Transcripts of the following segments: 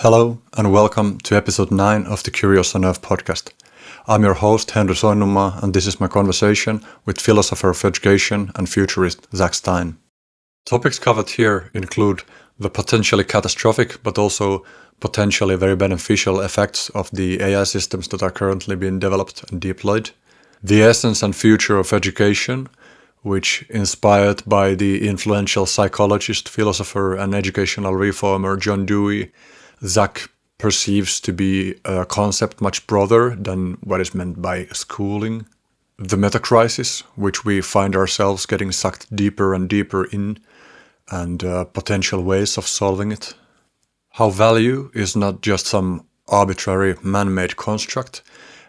Hello and welcome to episode 9 of the Curious on Earth podcast. I'm your host Henry Soinnunmaa and this is my conversation with Philosopher of Education and futurist Zak Stein. Topics covered here include the potentially catastrophic but also potentially very beneficial effects of the AI systems that are currently being developed and deployed, the essence and future of education, which, inspired by the influential psychologist, philosopher and educational reformer John Dewey, Zak perceives to be a concept much broader than what is meant by schooling. The metacrisis, which we find ourselves getting sucked deeper and deeper in, and potential ways of solving it. How value is not just some arbitrary man-made construct,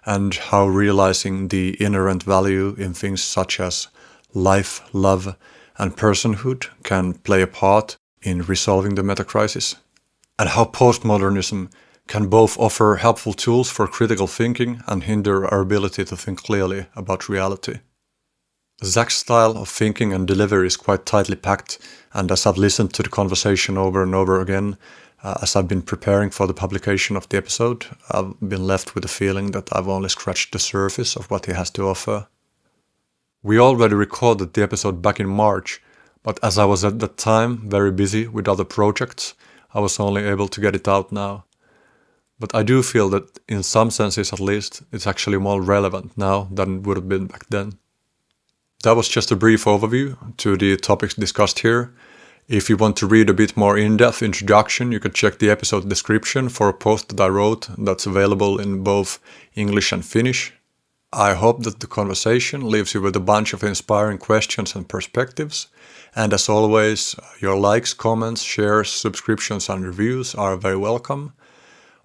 and how realizing the inherent value in things such as life, love, and personhood can play a part in resolving the metacrisis. And how postmodernism can both offer helpful tools for critical thinking and hinder our ability to think clearly about reality. Zak's style of thinking and delivery is quite tightly packed, and as I've listened to the conversation over and over again, as I've been preparing for the publication of the episode, I've been left with the feeling that I've only scratched the surface of what he has to offer. We already recorded the episode back in March, but as I was at that time very busy with other projects, I was only able to get it out now. But I do feel that, in some senses at least, it's actually more relevant now than it would have been back then. That was just a brief overview to the topics discussed here. If you want to read a bit more in-depth introduction, you could check the episode description for a post that I wrote that's available in both English and Finnish. I hope that the conversation leaves you with a bunch of inspiring questions and perspectives. And as always, your likes, comments, shares, subscriptions and reviews are very welcome.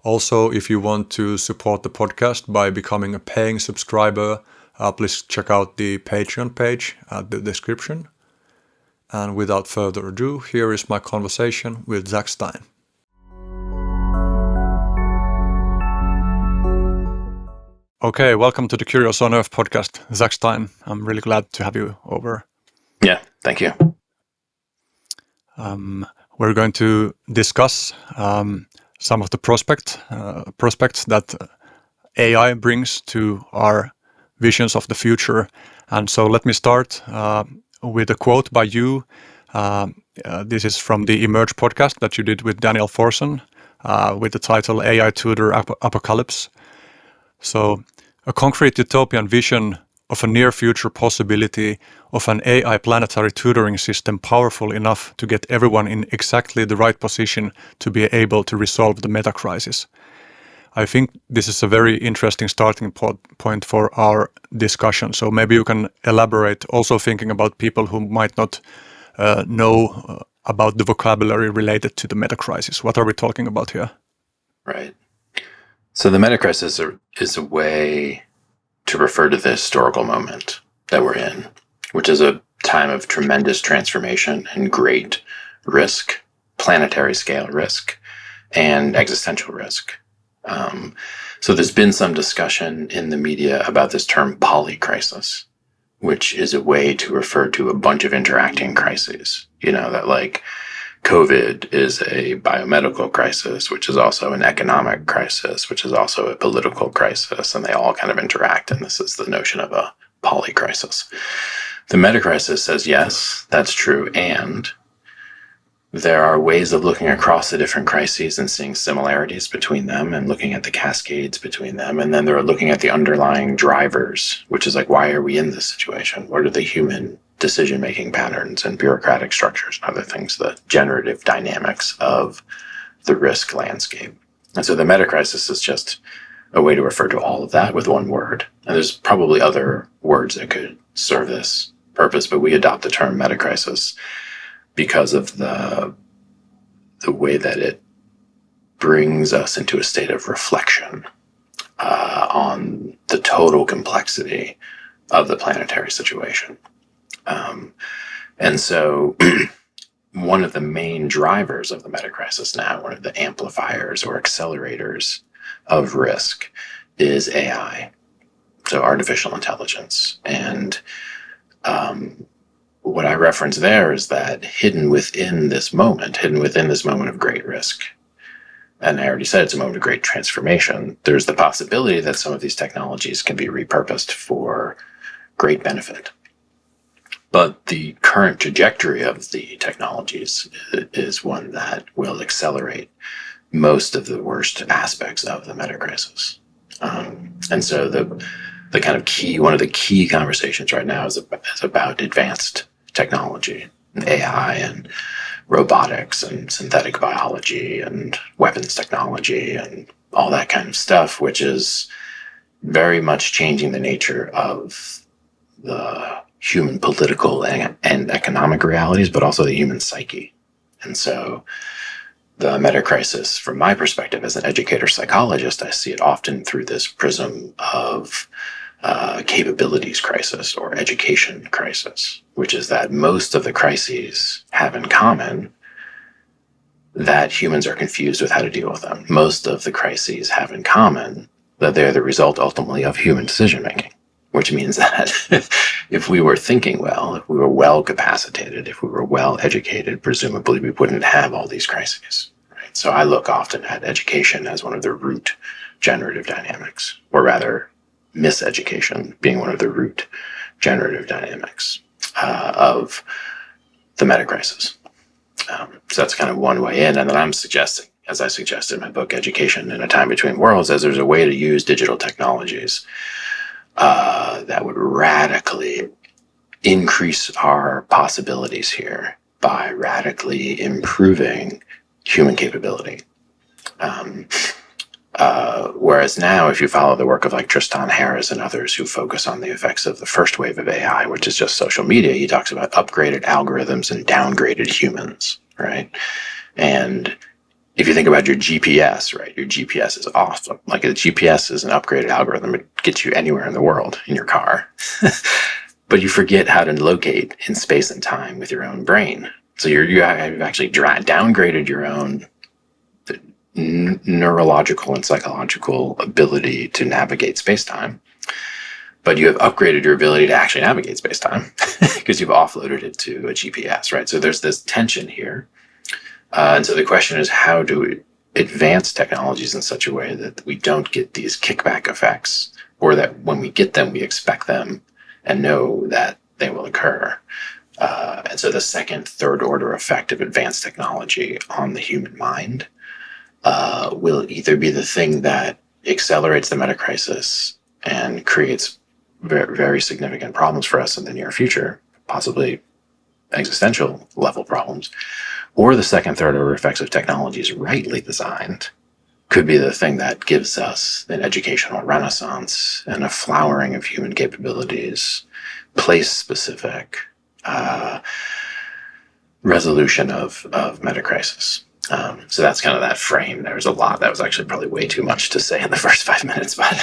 Also, if you want to support the podcast by becoming a paying subscriber, please check out the Patreon page at the description. And without further ado, here is my conversation with Zak Stein. Okay, welcome to the Curious on Earth podcast, Zak Stein. I'm really glad to have you over. Yeah, thank you. We're going to discuss some of the prospects that AI brings to our visions of the future. And so let me start with a quote by you. This is from the Emerge podcast that you did with Daniel Forson with the title AI Tutor Apocalypse. So, a concrete utopian vision of a near future possibility of an AI planetary tutoring system powerful enough to get everyone in exactly the right position to be able to resolve the metacrisis. I think this is a very interesting starting point for our discussion. So maybe you can elaborate, also thinking about people who might not know about the vocabulary related to the metacrisis. What are we talking about here? Right. So the metacrisis is a way to refer to the historical moment that we're in, which is a time of tremendous transformation and great risk, planetary scale risk, and existential risk. So there's been some discussion in the media about this term polycrisis, which is a way to refer to a bunch of interacting crises. You know, that like COVID is a biomedical crisis, which is also an economic crisis, which is also a political crisis, and they all kind of interact, and this is the notion of a polycrisis. The metacrisis says, yes, that's true, and there are ways of looking across the different crises and seeing similarities between them and looking at the cascades between them, and then they're looking at the underlying drivers, which is like, why are we in this situation? What are the human decision-making patterns and bureaucratic structures and other things, the generative dynamics of the risk landscape. And so the metacrisis is just a way to refer to all of that with one word. And there's probably other words that could serve this purpose, but we adopt the term metacrisis because of the way that it brings us into a state of reflection on the total complexity of the planetary situation. And so one of the main drivers of the metacrisis now, one of the amplifiers or accelerators of risk is AI, so artificial intelligence. And what I reference there is that hidden within this moment of great risk, and I already said it's a moment of great transformation, there's the possibility that some of these technologies can be repurposed for great benefit. But the current trajectory of the technologies is one that will accelerate most of the worst aspects of the metacrisis. And so the kind of key, one of the key conversations right now is about advanced technology, and AI and robotics and synthetic biology and weapons technology and all that kind of stuff, which is very much changing the nature of the human political and economic realities, but also the human psyche. And so the metacrisis, from my perspective as an educator psychologist, I see it often through this prism of capabilities crisis or education crisis, which is that most of the crises have in common that humans are confused with how to deal with them. Most of the crises have in common that they're the result ultimately of human decision making, which means that if we were thinking well, if we were well capacitated, if we were well educated, presumably we wouldn't have all these crises. Right? So I look often at education as one of the root generative dynamics, or rather miseducation being one of the root generative dynamics of the metacrisis. So that's kind of one way in. And then I'm suggesting, as I suggested in my book, Education in a Time Between Worlds, as there's a way to use digital technologies that would radically increase our possibilities here by radically improving human capability. Whereas now, if you follow the work of like Tristan Harris and others who focus on the effects of the first wave of AI, which is just social media, he talks about upgraded algorithms and downgraded humans, right? And if you think about your GPS, right, your GPS is awesome. Like a GPS is an upgraded algorithm. It gets you anywhere in the world in your car. But you forget how to locate in space and time with your own brain. So you've actually downgraded your own neurological and psychological ability to navigate space-time, but you have upgraded your ability to actually navigate space-time because you've offloaded it to a GPS, right? So there's this tension here. And so the question is, how do we advance technologies in such a way that we don't get these kickback effects, or that when we get them, we expect them and know that they will occur? And so the second, third order effect of advanced technology on the human mind will either be the thing that accelerates the metacrisis and creates very, very significant problems for us in the near future, possibly existential level problems, or the second, third order effects of technologies rightly designed could be the thing that gives us an educational renaissance and a flowering of human capabilities, place-specific resolution of metacrisis. So that's kind of that frame. There's a lot. That was actually probably way too much to say in the first 5 minutes, but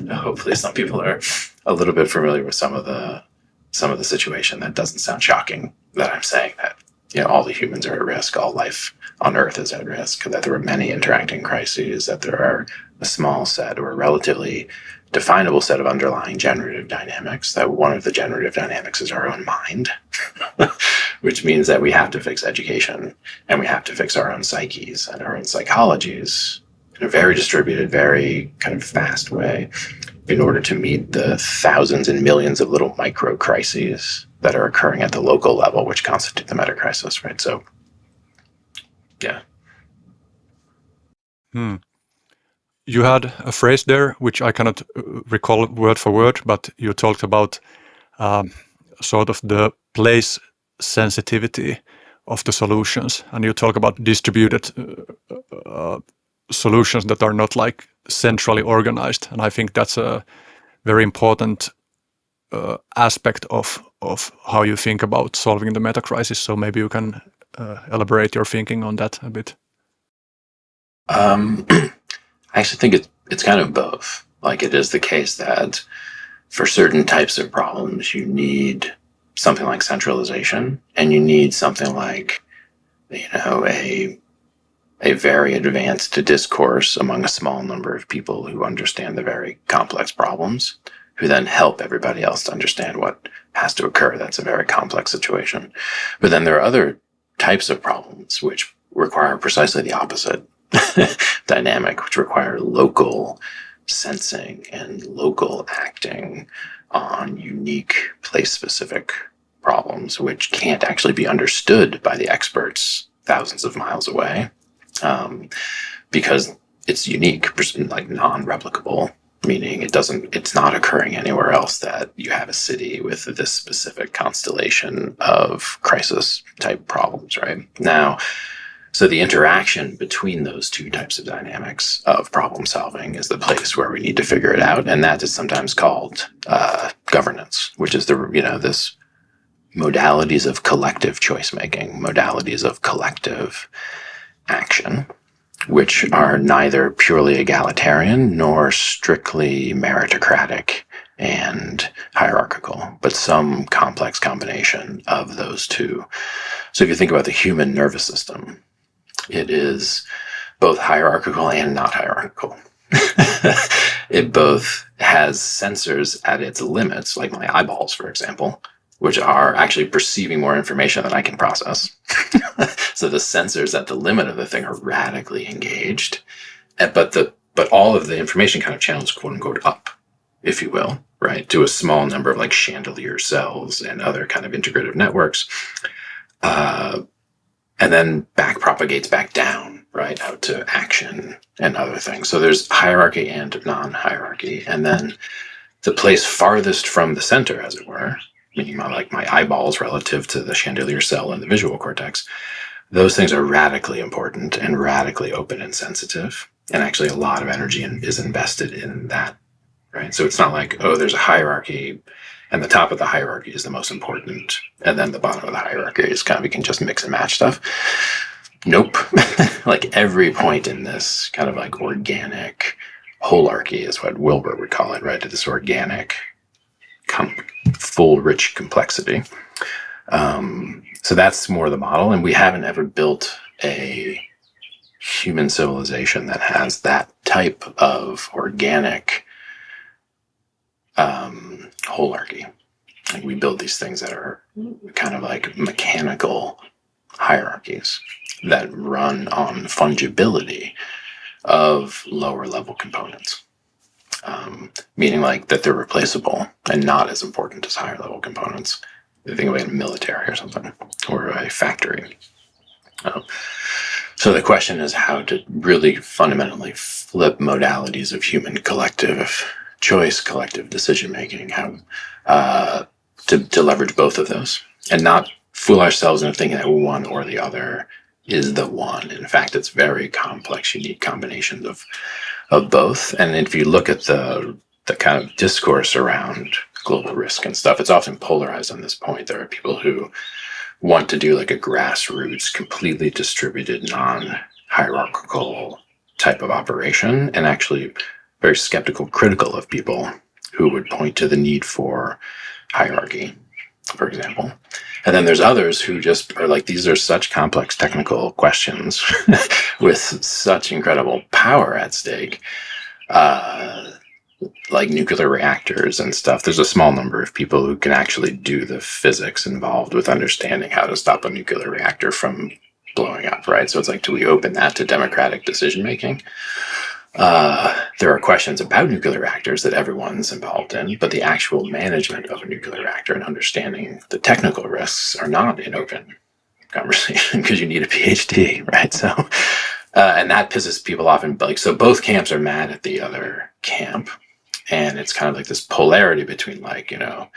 hopefully some people are a little bit familiar with some of the situation. That doesn't sound shocking that I'm saying that, all the humans are at risk, all life on Earth is at risk, that there are many interacting crises, that there are a small set or a relatively definable set of underlying generative dynamics, that one of the generative dynamics is our own mind, which means that we have to fix education and we have to fix our own psyches and our own psychologies in a very distributed, very kind of fast way in order to meet the thousands and millions of little micro crises that are occurring at the local level, which constitute the metacrisis, right? So, yeah. You had a phrase there, which I cannot recall word for word, but you talked about sort of the place sensitivity of the solutions, and you talk about distributed solutions that are not like centrally organized, and I think that's a very important aspect of how you think about solving the metacrisis. So maybe you can elaborate your thinking on that a bit. I actually think it's kind of both. Like, it is the case that for certain types of problems, you need something like centralization, and you need something like, a very advanced discourse among a small number of people who understand the very complex problems, who then help everybody else to understand what has to occur. That's a very complex situation. But then there are other types of problems which require precisely the opposite. dynamic, which require local sensing and local acting on unique place-specific problems, which can't actually be understood by the experts thousands of miles away, because it's unique, like non-replicable, meaning it's not occurring anywhere else that you have a city with this specific constellation of crisis type problems, right? Now, so the interaction between those two types of dynamics of problem solving is the place where we need to figure it out. And that is sometimes called governance, which is this modalities of collective choice making, modalities of collective action, which are neither purely egalitarian nor strictly meritocratic and hierarchical, but some complex combination of those two. So if you think about the human nervous system, it is both hierarchical and not hierarchical. It both has sensors at its limits, like my eyeballs, for example, which are actually perceiving more information than I can process. So the sensors at the limit of the thing are radically engaged, but all of the information kind of channels, quote unquote, up, if you will, right, to a small number of like chandelier cells and other kind of integrative networks, and then back propagates back down, right, out to action and other things. So there's hierarchy and non-hierarchy, and then the place farthest from the center, as it were, meaning my eyeballs relative to the chandelier cell and the visual cortex, those things are radically important and radically open and sensitive. And actually a lot of energy is invested in that, right? So it's not like, oh, there's a hierarchy and the top of the hierarchy is the most important, and then the bottom of the hierarchy is kind of, you can just mix and match stuff. Nope. Like every point in this kind of like organic holarchy is what Wilbur would call it, right? This organic full, rich complexity. So that's more the model, and we haven't ever built a human civilization that has that type of organic holarchy. Like we build these things that are kind of like mechanical hierarchies that run on fungibility of lower level components. Meaning like that they're replaceable and not as important as higher level components. You think about a military or something, or a factory. So the question is how to really fundamentally flip modalities of human collective choice, collective decision making, how to leverage both of those and not fool ourselves into thinking that one or the other is the one. In fact, it's very complex, unique combinations of both. And if you look at the kind of discourse around global risk and stuff, it's often polarized on this point. There are people who want to do like a grassroots, completely distributed, non-hierarchical type of operation, and actually very skeptical, critical of people who would point to the need for hierarchy, for example. And then there's others who just are like, these are such complex technical questions with such incredible power at stake, like nuclear reactors and stuff. There's a small number of people who can actually do the physics involved with understanding how to stop a nuclear reactor from blowing up, right? So it's like, do we open that to democratic decision making? There are questions about nuclear reactors that everyone's involved in, but the actual management of a nuclear reactor and understanding the technical risks are not in open conversation because you need a PhD, right? So, and that pisses people off. And like, so both camps are mad at the other camp, and it's kind of like this polarity between like, you know,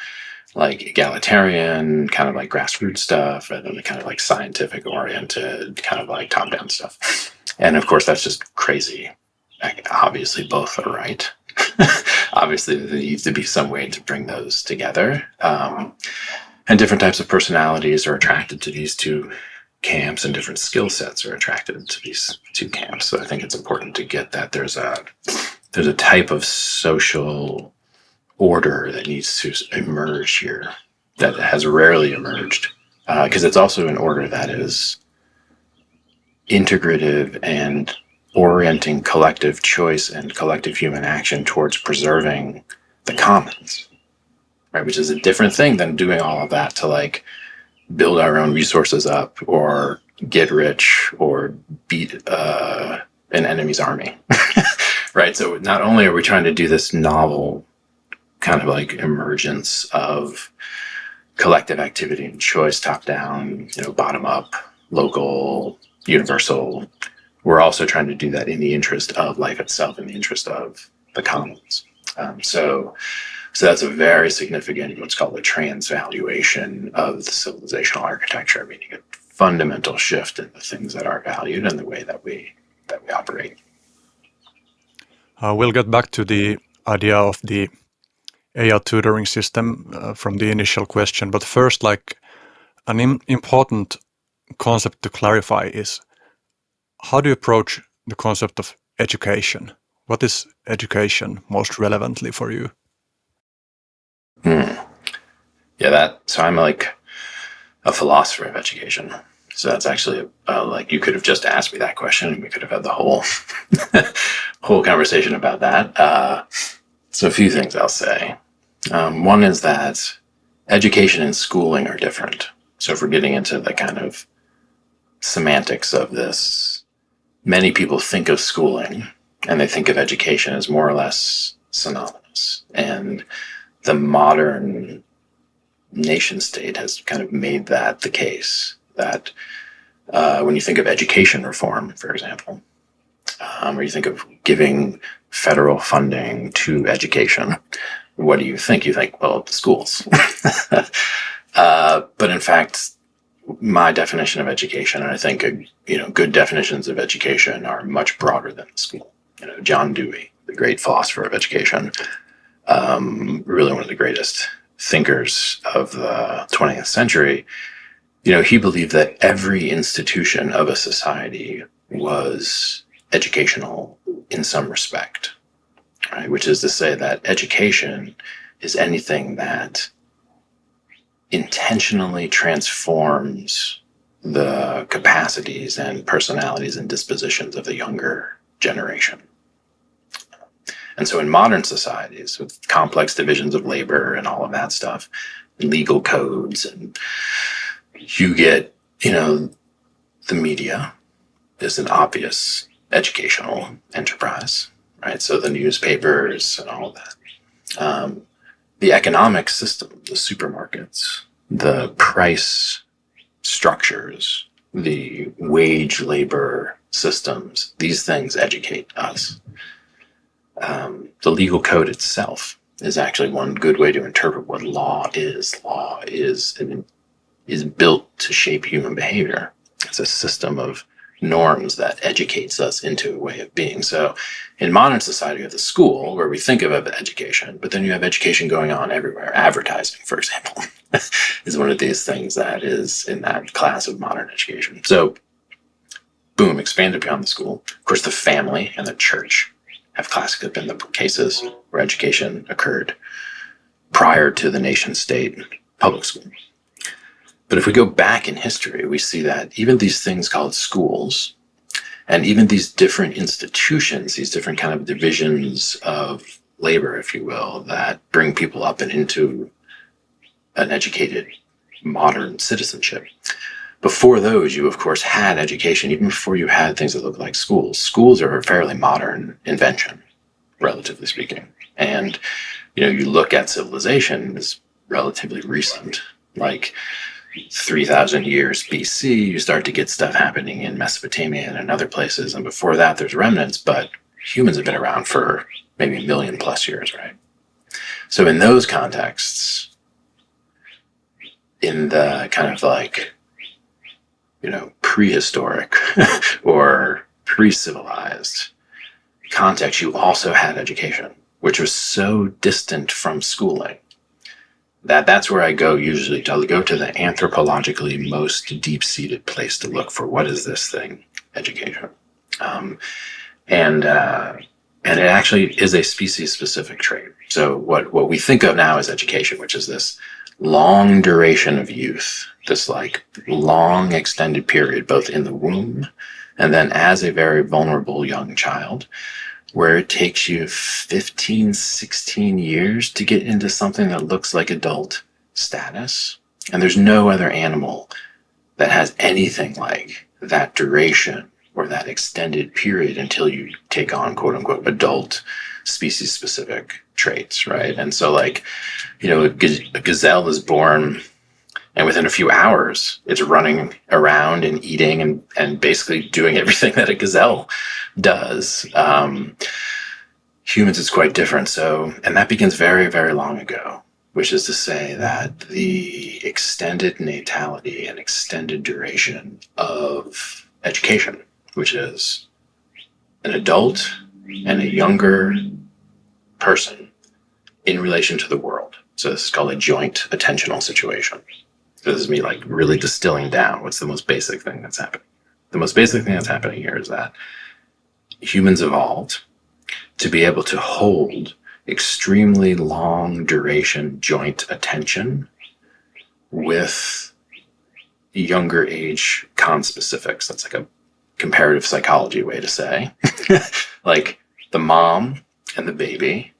like egalitarian, kind of like grassroots stuff, and then the kind of like scientific oriented, kind of like top down stuff. And of course, that's just crazy. Obviously, both are right. Obviously, there needs to be some way to bring those together. And different types of personalities are attracted to these two camps, and different skill sets are attracted to these two camps. So I think it's important to get that there's a type of social order that needs to emerge here that has rarely emerged, because it's also an order that is integrative and orienting collective choice and collective human action towards preserving the commons, right? Which is a different thing than doing all of that to like build our own resources up or get rich or beat an enemy's army, right? So not only are we trying to do this novel kind of like emergence of collective activity and choice, top down, bottom up, local, universal, we're also trying to do that in the interest of life itself, in the interest of the commons. So that's a very significant, what's called a transvaluation of the civilizational architecture, meaning a fundamental shift in the things that are valued and the way that we operate. We'll get back to the idea of the AI tutoring system from the initial question, but first, like an important concept to clarify is, how do you approach the concept of education? What is education most relevantly for you? Yeah, so I'm like a philosopher of education. So that's actually like you could have just asked me that question and we could have had the whole whole conversation about that. So a few things I'll say. One is that education and schooling are different. So if we're getting into the kind of semantics of this, many people think of schooling and they think of education as more or less synonymous. And the modern nation state has kind of made that the case, that when you think of education reform, for example, or you think of giving federal funding to education, what do you think? You think, well, the schools. But in fact, my definition of education, and I think good definitions of education are much broader than the school. John Dewey, the great philosopher of education, really one of the greatest thinkers of the 20th century, he believed that every institution of a society was educational in some respect, right? Which is to say that education is anything that intentionally transforms the capacities and personalities and dispositions of the younger generation. And so in modern societies with complex divisions of labor and all of that stuff, legal codes, and you get, the media is an obvious educational enterprise, right? So the newspapers and all of that. The economic system, the supermarkets, the price structures, the wage labor systems, these things educate us. The legal code itself is actually one good way to interpret what law is. Law is built to shape human behavior. It's a system of norms that educates us into a way of being. So in modern society, you have the school, where we think of education, but then you have education going on everywhere. Advertising, for example, is one of these things that is in that class of modern education. So boom, expanded beyond the school. Of course, the family and the church have classically been the cases where education occurred prior to the nation state public school. But if we go back in history, we see that even these things called schools, and even these different institutions, these different kind of divisions of labor, if you will, that bring people up and into an educated modern citizenship. Before those, you of course had education, even before you had things that look like schools. Schools are a fairly modern invention, relatively speaking. And, you look at civilization as relatively recent, like 3,000 years BC, you start to get stuff happening in Mesopotamia and in other places. And before that, there's remnants, but humans have been around for maybe 1 million plus years, right? So in those contexts, in the kind of like, prehistoric or pre-civilized context, you also had education, which was so distant from schooling that's where I go usually, to go to the anthropologically most deep-seated place to look for what is this thing, education. And it actually is a species-specific trait. So what we think of now as education, which is this long duration of youth, this like long extended period, both in the womb and then as a very vulnerable young child, where it takes you 15, 16 years to get into something that looks like adult status. And there's no other animal that has anything like that duration or that extended period until you take on quote unquote adult species specific traits, right? And so like, a gazelle is born and within a few hours it's running around and eating and basically doing everything that a gazelle does. Humans, it's quite different. So, and that begins very, very long ago, which is to say that the extended natality and extended duration of education, which is an adult and a younger person in relation to the world. So this is called a joint attentional situation. So this is me like really distilling down what's the most basic thing that's happening. The most basic thing that's happening here is that humans evolved to be able to hold extremely long duration joint attention with younger age conspecifics. That's like a comparative psychology way to say. Like the mom and the baby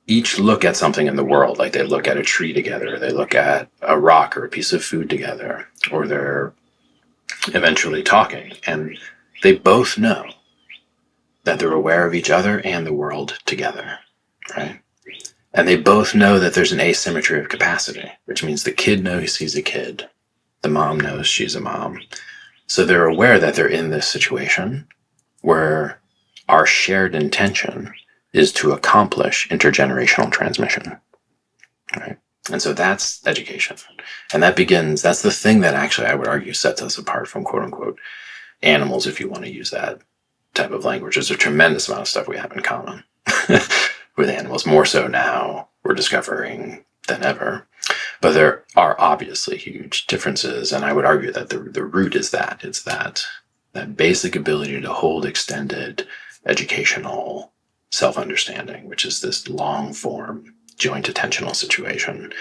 each look at something in the world, like they look at a tree together, they look at a rock or a piece of food together, or they're eventually talking, and they both know that they're aware of each other and the world together, right? And they both know that there's an asymmetry of capacity, which means the kid knows he's a kid. The mom knows she's a mom. So they're aware that they're in this situation where our shared intention is to accomplish intergenerational transmission, right? And so that's education. And that's the thing that actually I would argue sets us apart from quote unquote animals, if you want to use that type of language. There's a tremendous amount of stuff we have in common with animals, more so now we're discovering than ever. But there are obviously huge differences, and I would argue that the root is that. It's that basic ability to hold extended educational self-understanding, which is this long-form joint attentional situation.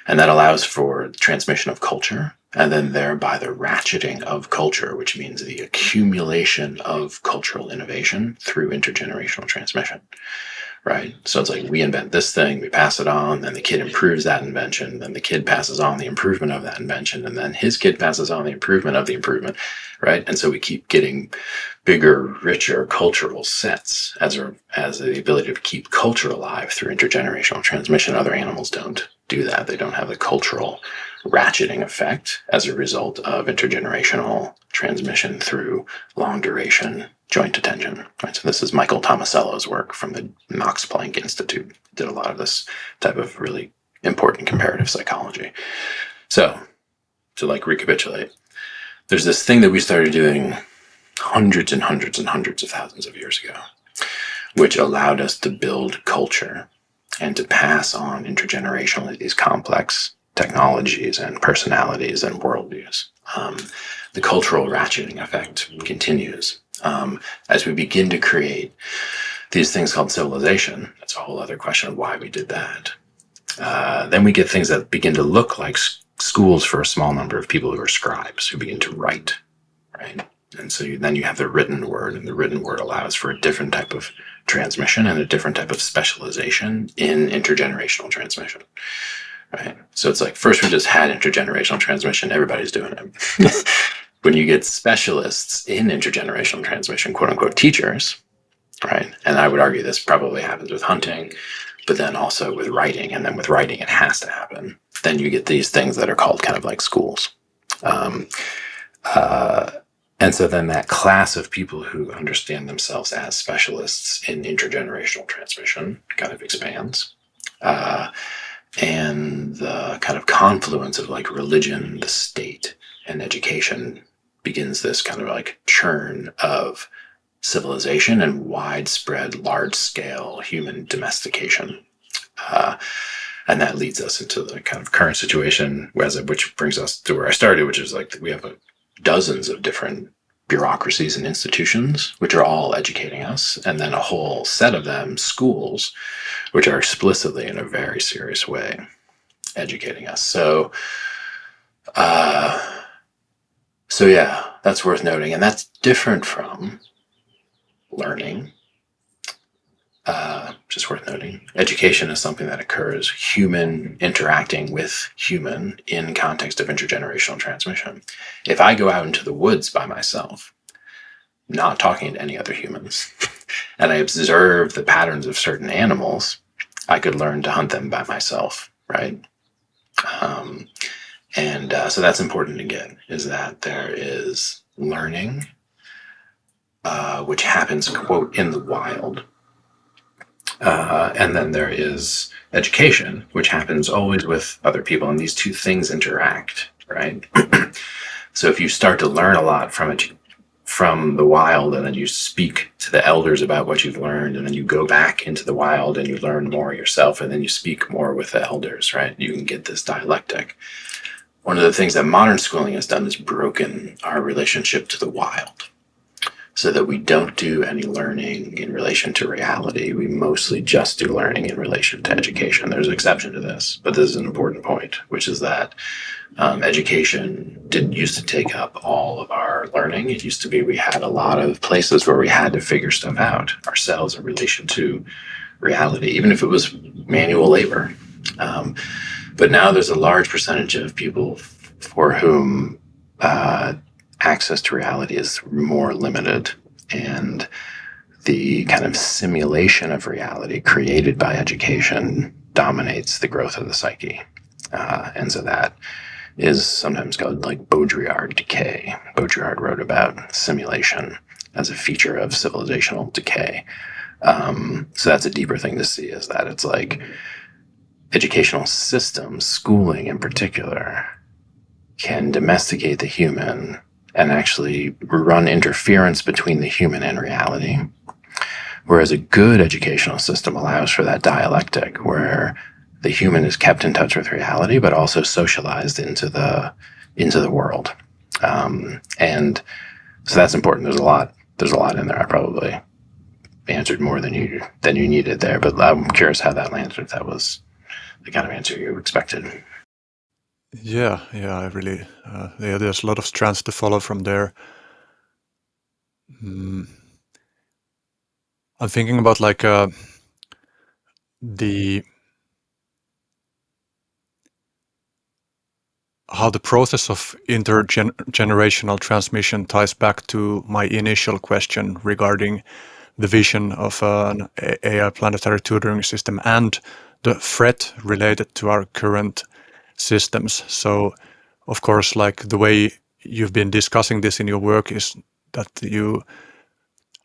And that allows for transmission of culture, and then thereby the ratcheting of culture, which means the accumulation of cultural innovation through intergenerational transmission, right? So it's like we invent this thing, we pass it on, then the kid improves that invention, then the kid passes on the improvement of that invention, and then his kid passes on the improvement of the improvement, right? And so we keep getting bigger, richer cultural sets as the ability to keep culture alive through intergenerational transmission. Other animals don't do that. They don't have the cultural ratcheting effect as a result of intergenerational transmission through long duration joint attention. Right? So this is Michael Tomasello's work from the Max Planck Institute. Did a lot of this type of really important comparative psychology. So to like recapitulate, there's this thing that we started doing hundreds and hundreds and hundreds of thousands of years ago, which allowed us to build culture and to pass on intergenerationally these complex technologies and personalities and worldviews. The cultural ratcheting effect continues as we begin to create these things called civilization. That's a whole other question of why we did that. Then we get things that begin to look like schools for a small number of people who are scribes, who begin to write, right? And so then you have the written word, and the written word allows for a different type of transmission and a different type of specialization in intergenerational transmission, right? So it's like first we just had intergenerational transmission, everybody's doing it. When you get specialists in intergenerational transmission, quote unquote teachers, right? And I would argue this probably happens with hunting, but then also with writing, and then with writing it has to happen. Then you get these things that are called kind of like schools. And so then that class of people who understand themselves as specialists in intergenerational transmission kind of expands. And the kind of confluence of like religion, the state, and education begins this kind of like churn of civilization and widespread, large-scale human domestication. And that leads us into the kind of current situation, which brings us to where I started, which is like we have dozens of different bureaucracies and institutions, which are all educating us, and then a whole set of them, schools, which are explicitly in a very serious way educating us. So yeah, that's worth noting, and that's different from learning, just worth noting. Education is something that occurs human interacting with human in context of intergenerational transmission. If I go out into the woods by myself, not talking to any other humans, and I observe the patterns of certain animals, I could learn to hunt them by myself, right? So that's important to get, is that there is learning, which happens, quote, in the wild. And then there is education, which happens always with other people, and these two things interact, right? So if you start to learn a lot from the wild, and then you speak to the elders about what you've learned, and then you go back into the wild and you learn more yourself, and then you speak more with the elders, right? You can get this dialectic. One of the things that modern schooling has done is broken our relationship to the wild, so that we don't do any learning in relation to reality. We mostly just do learning in relation to education. There's an exception to this, but this is an important point, which is that education didn't used to take up all of our learning. It used to be we had a lot of places where we had to figure stuff out ourselves in relation to reality, even if it was manual labor. But now there's a large percentage of people for whom access to reality is more limited, and the kind of simulation of reality created by education dominates the growth of the psyche. And so that is sometimes called like Baudrillard decay. Baudrillard wrote about simulation as a feature of civilizational decay. So that's a deeper thing to see, is that it's like educational systems, schooling in particular, can domesticate the human and actually run interference between the human and reality. Whereas a good educational system allows for that dialectic where the human is kept in touch with reality, but also socialized into the world. And so that's important. There's a lot in there. I probably answered more than you needed there, but I'm curious how that landed, if that was the kind of answer you expected. Yeah, I really, there's a lot of strands to follow from there. I'm thinking about like how the process of intergenerational transmission ties back to my initial question regarding the vision of an AI planetary tutoring system and the threat related to our current systems. So, of course, like the way you've been discussing this in your work is that you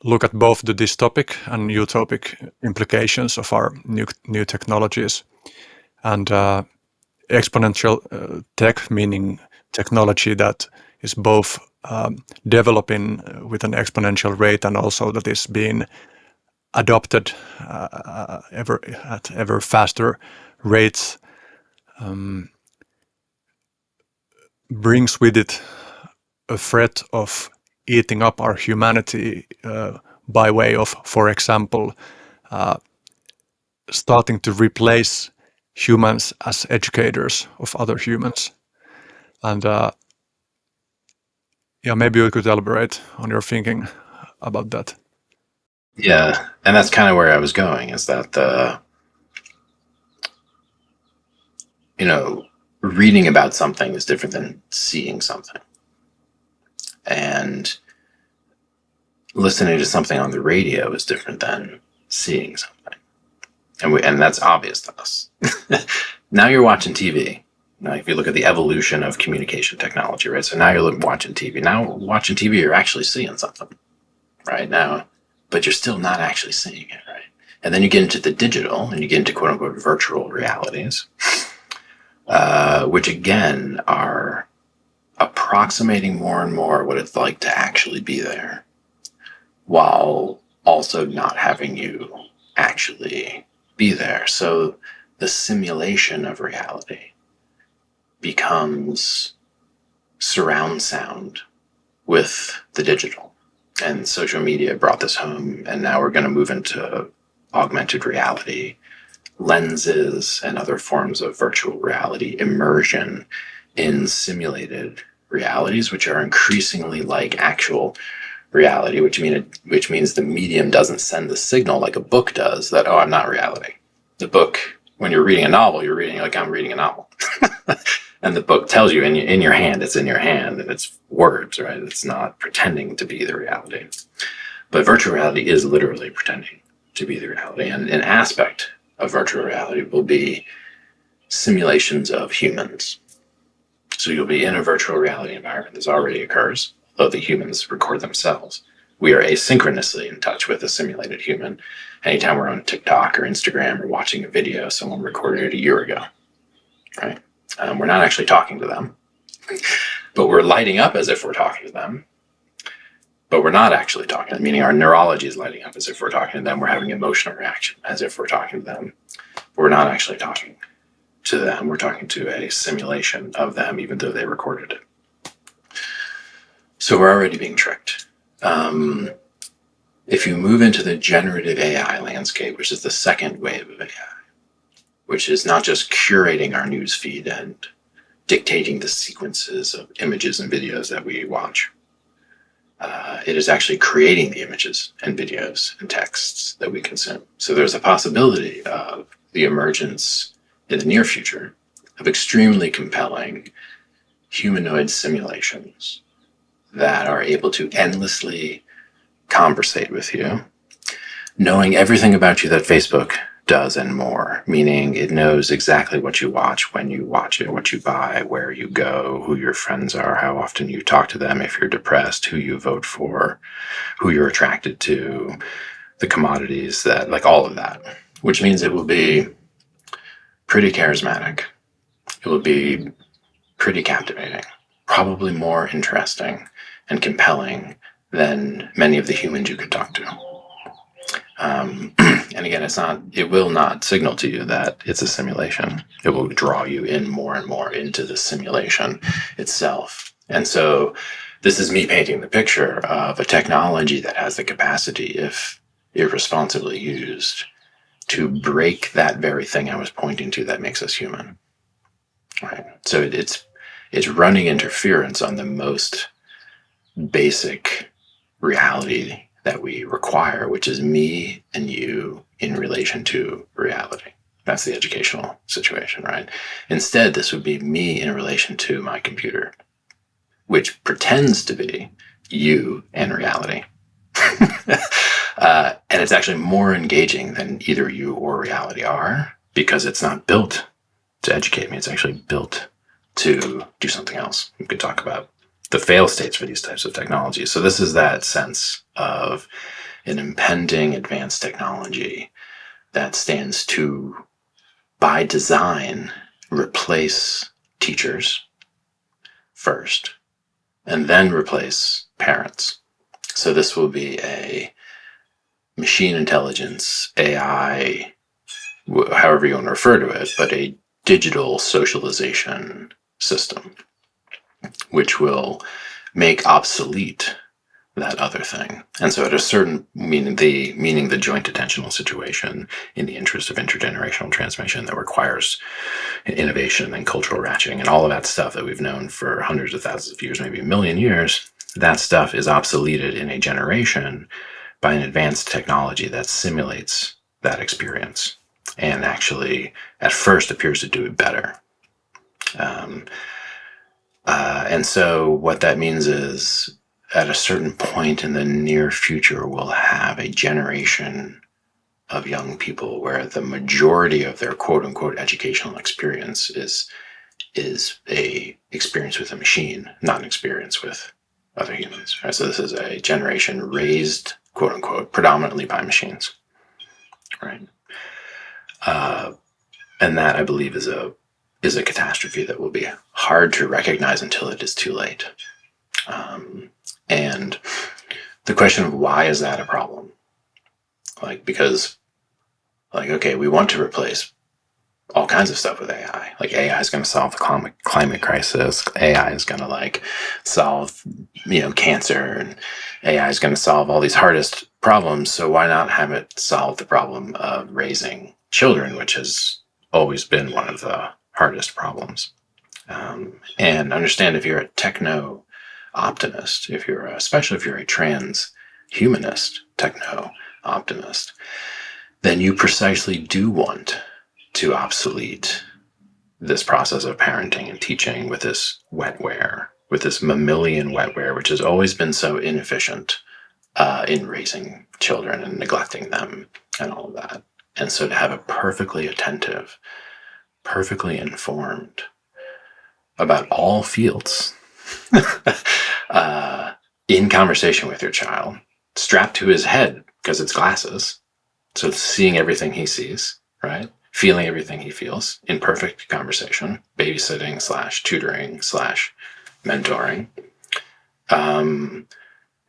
look at both the dystopic and utopic implications of our new technologies. And exponential tech, meaning technology that is both developing with an exponential rate and also that is being adopted at ever faster rates, brings with it a threat of eating up our humanity by way of, for example, starting to replace humans as educators of other humans. And maybe you could elaborate on your thinking about that. Yeah, and that's kind of where I was going, is that reading about something is different than seeing something. And listening to something on the radio is different than seeing something. And that's obvious to us. Now you're watching TV. Now, if you look at the evolution of communication technology, right? So now you're watching TV. Now watching TV, you're actually seeing something right now, but you're still not actually seeing it, right? And then you get into the digital and you get into quote unquote virtual realities, which again are approximating more and more what it's like to actually be there, while also not having you actually be there. So the simulation of reality becomes surround sound with the digital. And social media brought this home, and now we're going to move into augmented reality, lenses, and other forms of virtual reality, immersion in simulated realities, which are increasingly like actual reality, which means the medium doesn't send the signal like a book does that, oh, I'm not reality. The book, when you're reading a novel, you're reading like I'm reading a novel. And the book tells you in your hand, it's in your hand, and it's words, right? It's not pretending to be the reality. But virtual reality is literally pretending to be the reality. And an aspect of virtual reality will be simulations of humans. So you'll be in a virtual reality environment. This already occurs, though the humans record themselves. We are asynchronously in touch with a simulated human. Anytime we're on TikTok or Instagram or watching a video, someone recorded it a year ago, right? We're not actually talking to them, but we're lighting up as if we're talking to them. But we're not actually talking, meaning our neurology is lighting up as if we're talking to them. We're having emotional reaction as if we're talking to them. But we're not actually talking to them. We're talking to a simulation of them, even though they recorded it. So we're already being tricked. If you move into the generative AI landscape, which is the second wave of AI, which is not just curating our news feed and dictating the sequences of images and videos that we watch, it is actually creating the images and videos and texts that we consume. So there's a possibility of the emergence in the near future of extremely compelling humanoid simulations that are able to endlessly conversate with you, knowing everything about you that Facebook does and more, meaning it knows exactly what you watch, when you watch it, what you buy, where you go, who your friends are, how often you talk to them, if you're depressed, who you vote for, who you're attracted to, the commodities that, like all of that, which means it will be pretty charismatic. It will be pretty captivating, probably more interesting and compelling than many of the humans you could talk to. And again, it will not signal to you that it's a simulation. It will draw you in more and more into the simulation itself. And so this is me painting the picture of a technology that has the capacity, if irresponsibly used, to break that very thing I was pointing to that makes us human. Right? So it's running interference on the most basic reality that we require, which is me and you in relation to reality. That's the educational situation, right? Instead, this would be me in relation to my computer, which pretends to be you and reality. And it's actually more engaging than either you or reality are, because it's not built to educate me. It's actually built to do something else. We could talk about the fail states for these types of technologies. So this is that sense of an impending advanced technology that stands to, by design, replace teachers first, and then replace parents. So this will be a machine intelligence, AI, however you want to refer to it, but a digital socialization system, which will make obsolete that other thing. And so at a certain, meaning the joint attentional situation in the interest of intergenerational transmission that requires innovation and cultural ratcheting and all of that stuff that we've known for hundreds of thousands of years, maybe a million years, that stuff is obsoleted in a generation by an advanced technology that simulates that experience and actually at first appears to do it better. And so what that means is at a certain point in the near future, we'll have a generation of young people where the majority of their quote unquote educational experience is a experience with a machine, not an experience with other humans. Right? So this is a generation raised, quote unquote, predominantly by machines. Right. And that, I believe, is a catastrophe that will be hard to recognize until it is too late. And the question of why is that a problem? Because okay, we want to replace all kinds of stuff with AI. AI is going to solve the climate crisis. AI is going to solve, cancer, and AI is going to solve all these hardest problems. So why not have it solve the problem of raising children, which has always been one of the hardest problems? And understand, if you're a techno optimist, especially if you're a transhumanist techno-optimist, then you precisely do want to obsolete this process of parenting and teaching with this wetware, with this mammalian wetware, which has always been so inefficient in raising children and neglecting them and all of that. And so to have a perfectly attentive, perfectly informed about all fields in conversation with your child, strapped to his head because it's glasses, so seeing everything he sees, right? Feeling everything he feels in perfect conversation, babysitting / tutoring / mentoring.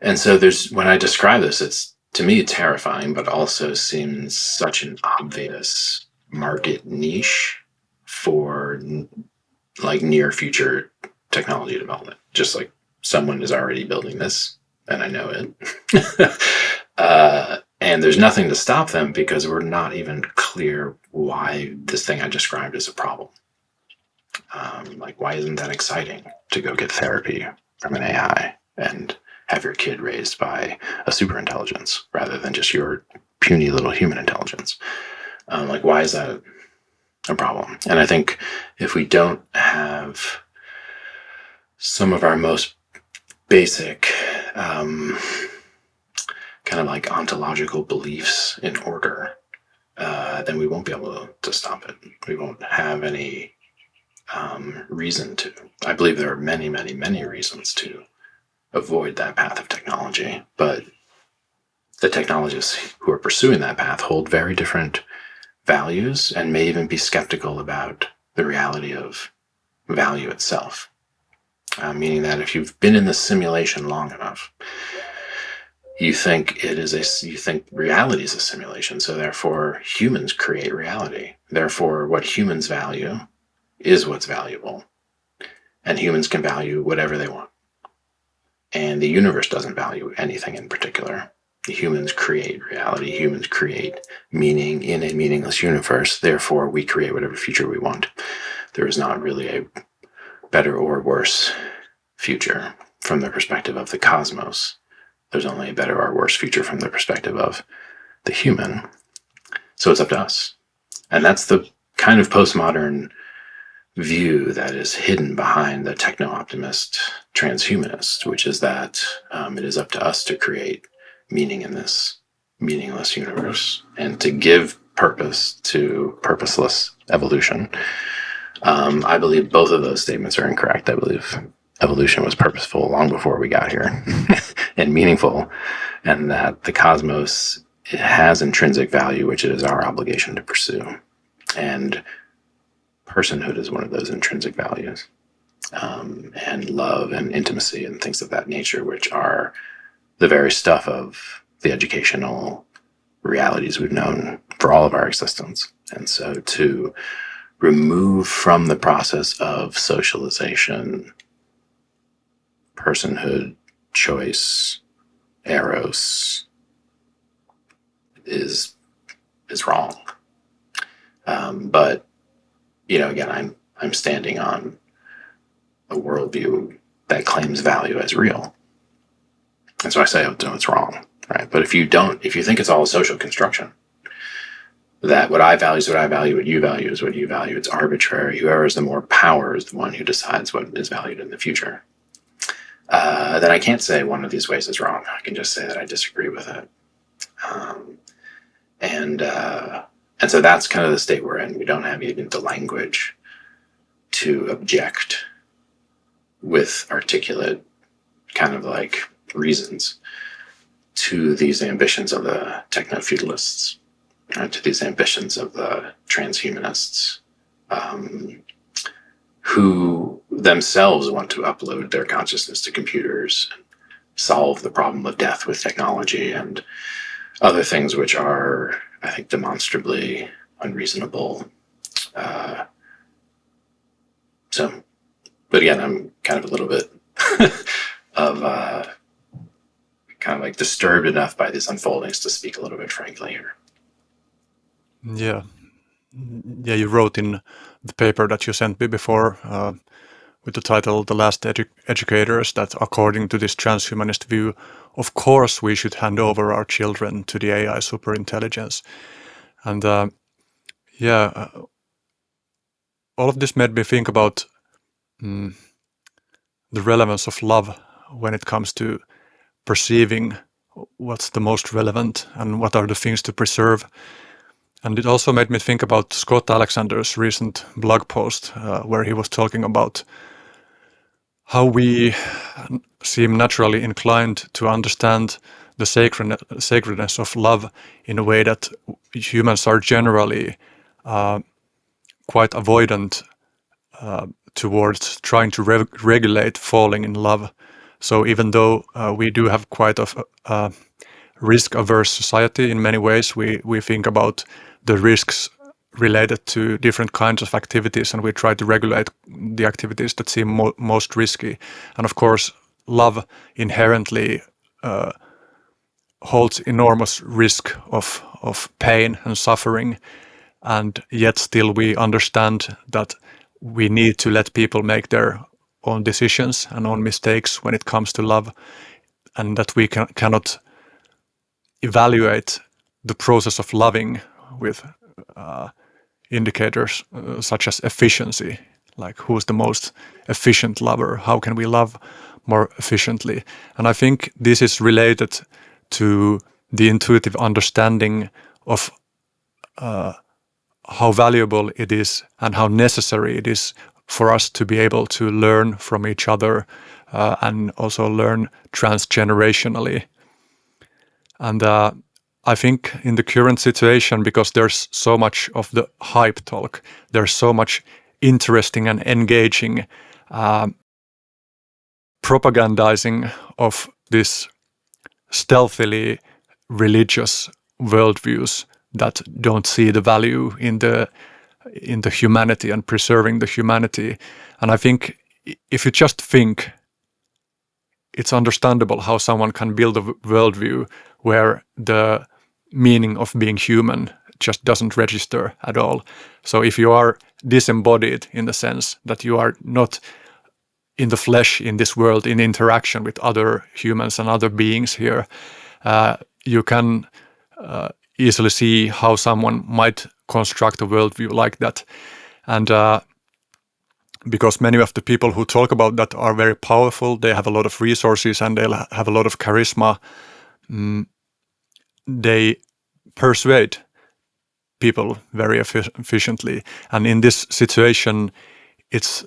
And so when I describe this, it's, to me, terrifying, but also seems such an obvious market niche for like near future technology development. Just like someone is already building this, and I know it. And there's nothing to stop them because we're not even clear why this thing I described is a problem. Like, why isn't that exciting to go get therapy from an AI and have your kid raised by a super intelligence rather than just your puny little human intelligence? Like, why is that a problem? And I think if we don't have some of our most basic kind of like ontological beliefs in order, then we won't be able to stop it. We won't have any reason to. I believe there are many, many, many reasons to avoid that path of technology, but the technologists who are pursuing that path hold very different values and may even be skeptical about the reality of value itself. Meaning that if you've been in the simulation long enough, you think reality is a simulation, so therefore humans create reality. Therefore, what humans value is what's valuable. And humans can value whatever they want. And the universe doesn't value anything in particular. Humans create reality. Humans create meaning in a meaningless universe. Therefore, we create whatever future we want. There is not really a better or worse future from the perspective of the cosmos. There's only a better or worse future from the perspective of the human. So it's up to us. And that's the kind of postmodern view that is hidden behind the techno-optimist transhumanist, which is that it is up to us to create meaning in this meaningless universe and to give purpose to purposeless evolution. I believe both of those statements are incorrect. I believe evolution was purposeful long before we got here and meaningful, and that the cosmos has intrinsic value, which it is our obligation to pursue. And personhood is one of those intrinsic values, and love and intimacy and things of that nature, which are the very stuff of the educational realities we've known for all of our existence. And so to remove from the process of socialization, personhood, choice, eros is wrong. But again, I'm standing on a worldview that claims value as real, and so I say, oh, no, it's wrong, right? But if you think it's all a social construction, that what I value is what I value, what you value is what you value, it's arbitrary. Whoever has the more power is the one who decides what is valued in the future. Then I can't say one of these ways is wrong. I can just say that I disagree with it. And so that's kind of the state we're in. We don't have even the language to object with articulate kind of like reasons to these ambitions of the techno-feudalists, to these ambitions of the transhumanists, who themselves want to upload their consciousness to computers and solve the problem of death with technology and other things which are, I think, demonstrably unreasonable. But again, I'm kind of a little bit of kind of like disturbed enough by these unfoldings to speak a little bit frankly here. Yeah, you wrote in the paper that you sent me before with the title The Last Educators, that according to this transhumanist view, of course we should hand over our children to the AI superintelligence. And all of this made me think about the relevance of love when it comes to perceiving what's the most relevant and what are the things to preserve. And it also made me think about Scott Alexander's recent blog post where he was talking about how we seem naturally inclined to understand the sacredness of love in a way that humans are generally quite avoidant towards trying to regulate falling in love. So even though we do have quite a risk-averse society in many ways, we think about the risks related to different kinds of activities, and we try to regulate the activities that seem most risky. And of course, love inherently holds enormous risk of pain and suffering, and yet still we understand that we need to let people make their own decisions and own mistakes when it comes to love, and that we cannot evaluate the process of loving with indicators such as efficiency, like who's the most efficient lover, how can we love more efficiently. And I think this is related to the intuitive understanding of how valuable it is and how necessary it is for us to be able to learn from each other and also learn transgenerationally. And I think in the current situation, because there's so much of the hype talk, there's so much interesting and engaging propagandizing of this stealthily religious worldviews that don't see the value in the humanity and preserving the humanity. And I think if you just think, it's understandable how someone can build a worldview where the meaning of being human just doesn't register at all. So if you are disembodied in the sense that you are not in the flesh in this world in interaction with other humans and other beings here, you can easily see how someone might construct a worldview like that. And because many of the people who talk about that are very powerful, they have a lot of resources and they'll have a lot of charisma, they persuade people very efficiently. And in this situation, it's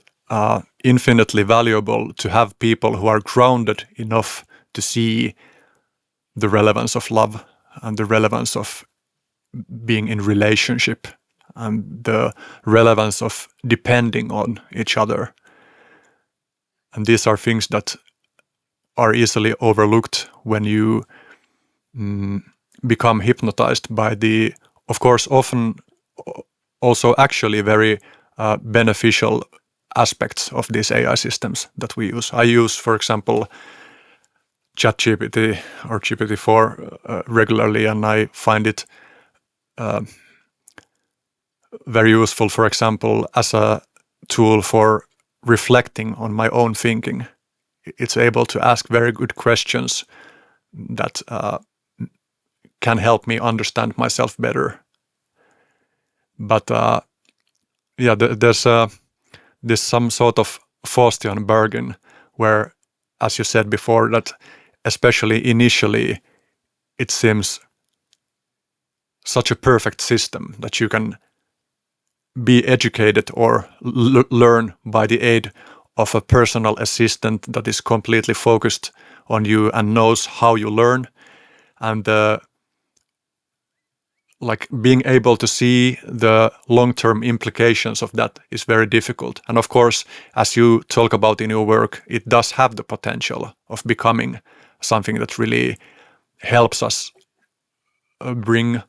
infinitely valuable to have people who are grounded enough to see the relevance of love and the relevance of being in relationship and the relevance of depending on each other. And these are things that are easily overlooked when you become hypnotized by the, of course, often also actually very beneficial aspects of these AI systems that we use. I use, for example, ChatGPT or GPT-4 regularly, and I find it very useful, for example, as a tool for reflecting on my own thinking. It's able to ask very good questions that can help me understand myself better. But there's some sort of Faustian bargain where, as you said before, that especially initially it seems such a perfect system that you can be educated or learn by the aid of a personal assistant that is completely focused on you and knows how you learn. And like being able to see the long-term implications of that is very difficult. And of course, as you talk about in your work, it does have the potential of becoming something that really helps us bring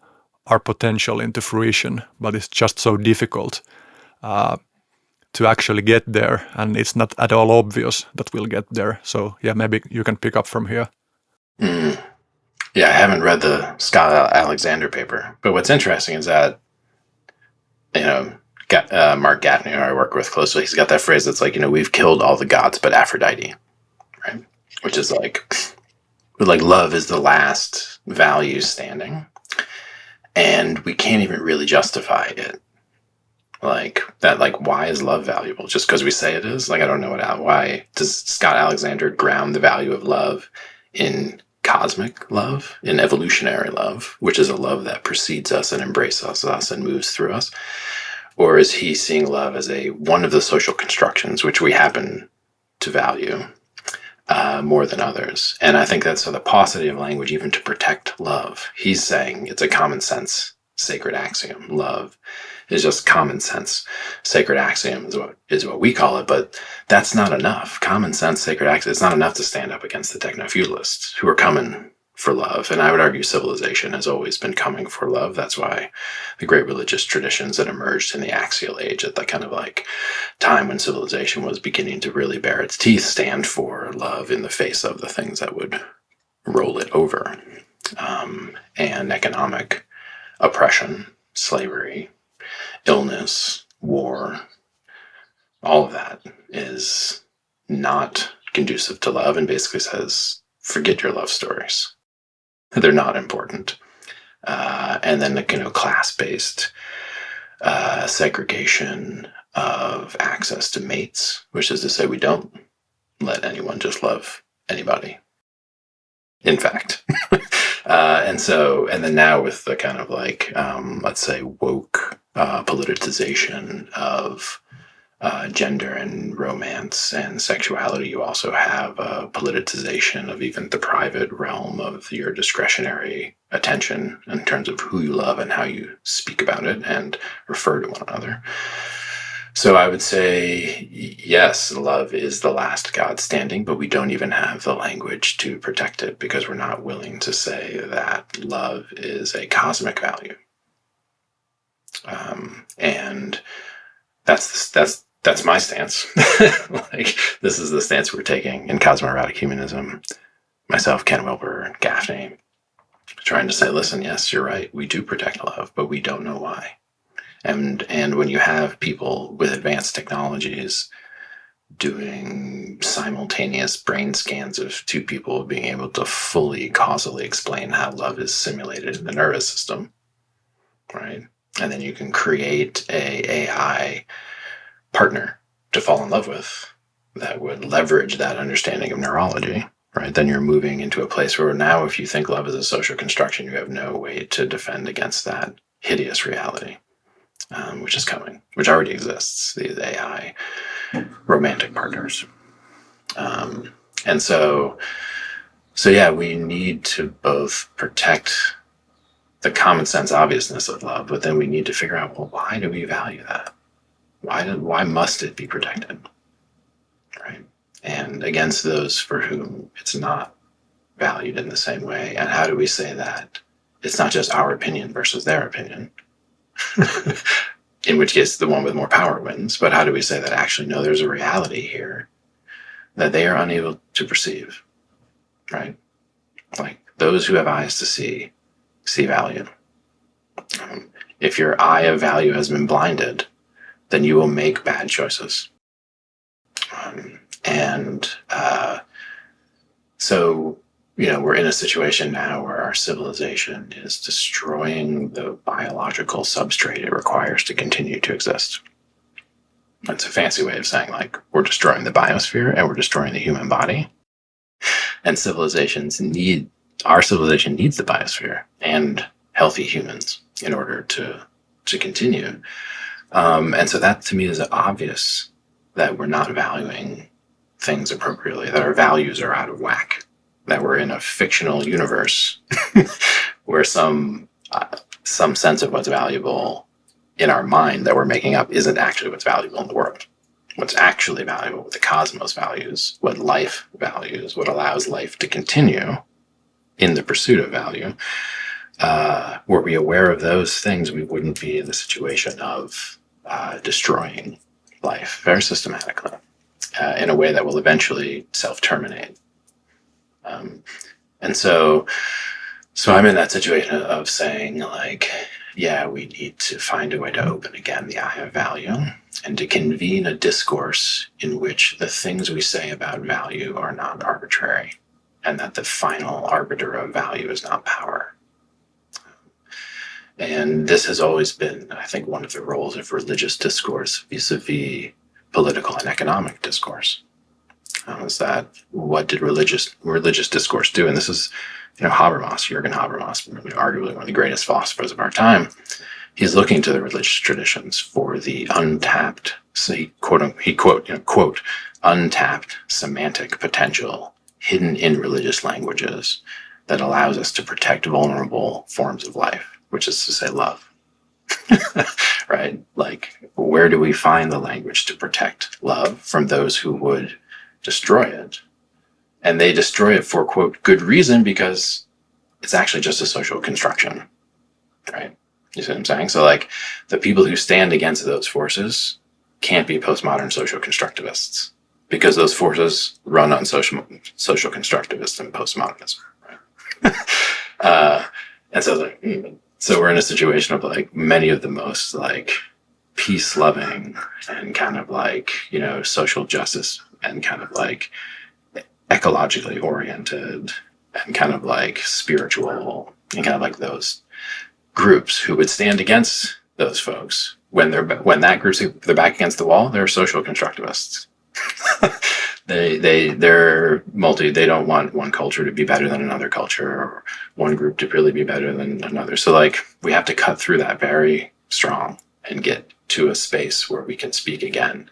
our potential into fruition, but it's just so difficult to actually get there, and it's not at all obvious that we'll get there. So yeah, maybe you can pick up from here. Yeah, I haven't read the Scott Alexander paper, but what's interesting is that, Mark Gaffney, who I work with closely, he's got that phrase that's like, we've killed all the gods but Aphrodite, right? Which is like love is the last value standing, and we can't even really justify it. Like that, like, why is love valuable? Just because we say it is? Like, I don't know why does Scott Alexander ground the value of love in cosmic love, in evolutionary love, which is a love that precedes us and embraces us and moves through us? Or is he seeing love as one of the social constructions which we happen to value more than others? And I think that's the paucity of language even to protect love. He's saying it's a common sense sacred axiom. Love is just common sense sacred axiom is what we call it, but that's not enough. Common sense sacred axiom, it's not enough to stand up against the techno-feudalists who are coming for love. And I would argue civilization has always been coming for love. That's why the great religious traditions that emerged in the axial age, at the kind of like time when civilization was beginning to really bear its teeth, stand for love in the face of the things that would roll it over. And economic oppression, slavery, illness, war, all of that is not conducive to love, and basically says, forget your love stories. They're not important. And then the class-based segregation of access to mates, which is to say we don't let anyone just love anybody. In fact. And then now with the kind of like, let's say, woke politicization of gender and romance and sexuality, you also have a politicization of even the private realm of your discretionary attention in terms of who you love and how you speak about it and refer to one another. So I would say, yes, love is the last God standing, but we don't even have the language to protect it because we're not willing to say that love is a cosmic value. And that's my stance. Like, this is the stance we're taking in Cosmoerotic Humanism. Myself, Ken Wilber, Gaffney, trying to say, listen, yes, you're right. We do protect love, but we don't know why. And when you have people with advanced technologies doing simultaneous brain scans of two people being able to fully causally explain how love is simulated in the nervous system, right? And then you can create a AI partner to fall in love with that would leverage that understanding of neurology, right? Then you're moving into a place where now if you think love is a social construction, you have no way to defend against that hideous reality. Which is coming, which already exists, these AI romantic partners. And so yeah, we need to both protect the common sense obviousness of love, but then we need to figure out, well, why do we value that? Why must it be protected? Right? And against those for whom it's not valued in the same way. And how do we say that it's not just our opinion versus their opinion? In which case the one with more power wins. But how do we say that actually, no, there's a reality here that they are unable to perceive, right? Like those who have eyes to see value. If your eye of value has been blinded, then you will make bad choices. So we're in a situation now where our civilization is destroying the biological substrate it requires to continue to exist. That's a fancy way of saying, like, we're destroying the biosphere and we're destroying the human body. And our civilization needs the biosphere and healthy humans in order to continue. And so that to me is obvious that we're not valuing things appropriately, that our values are out of whack. That we're in a fictional universe where some sense of what's valuable in our mind that we're making up isn't actually what's valuable in the world. What's actually valuable, what the cosmos values, what life values, what allows life to continue in the pursuit of value. Were we aware of those things, we wouldn't be in the situation of destroying life very systematically in a way that will eventually self-terminate. And so I'm in that situation of saying, like, yeah, we need to find a way to open again the eye of value and to convene a discourse in which the things we say about value are not arbitrary and that the final arbiter of value is not power. And this has always been, I think, one of the roles of religious discourse vis-a-vis political and economic discourse. Is that what did religious discourse do? And this is, Habermas, Jürgen Habermas, arguably one of the greatest philosophers of our time. He's looking to the religious traditions for the untapped, so he quote, untapped semantic potential hidden in religious languages that allows us to protect vulnerable forms of life, which is to say love. Right? Like, where do we find the language to protect love from those who would destroy it? And they destroy it for, quote, good reason, because it's actually just a social construction, right? You see what I'm saying? So, like, the people who stand against those forces can't be postmodern social constructivists, because those forces run on social constructivists and postmodernism, right? And so we're in a situation of, like, many of the most, like, peace-loving and kind of, like, social justice and kind of, like, ecologically oriented and kind of, like, spiritual and kind of, like, those groups who would stand against those folks when they're back against the wall, they're social constructivists. They don't want one culture to be better than another culture, or one group to really be better than another. So, like, we have to cut through that very strong and get to a space where we can speak again,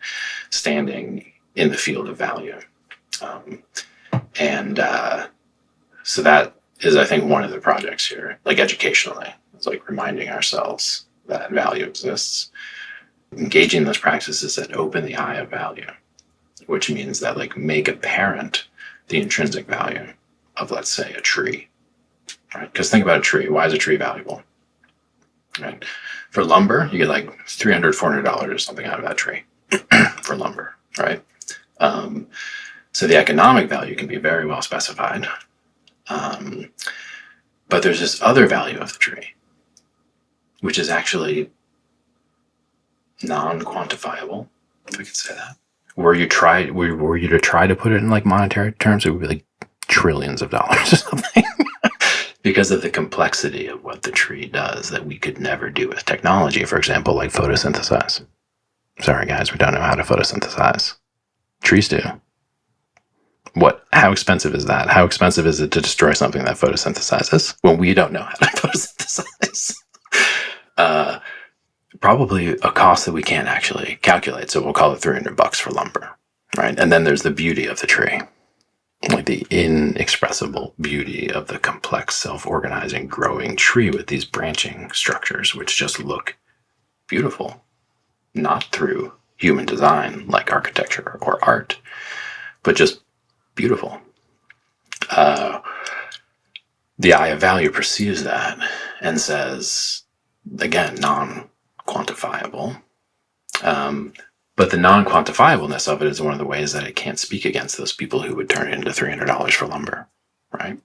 standing in the field of value. So that is, I think, one of the projects here, like, educationally. It's like reminding ourselves that value exists, engaging those practices that open the eye of value, which means that, like, make apparent the intrinsic value of, let's say, a tree, right? Because think about a tree. Why is a tree valuable, right? For lumber, you get like $300, $400 or something out of that tree for lumber, right? So the economic value can be very well specified. But there's this other value of the tree, which is actually non-quantifiable, if I could say that. Were you to try to put it in, like, monetary terms, it would be like trillions of dollars or something. Because of the complexity of what the tree does that we could never do with technology, for example, like photosynthesize. Sorry, guys, we don't know how to photosynthesize. Trees do. How expensive is that? How expensive is it to destroy something that photosynthesizes when we don't know how to photosynthesize? Probably a cost that we can't actually calculate. So we'll call it $300 for lumber, right? And then there's the beauty of the tree, like the inexpressible beauty of the complex, self-organizing, growing tree with these branching structures, which just look beautiful, not through human design like architecture or art, but just beautiful. The eye of value perceives that and says, again, non-quantifiable. But the non-quantifiableness of it is one of the ways that it can't speak against those people who would turn it into $300 for lumber, right?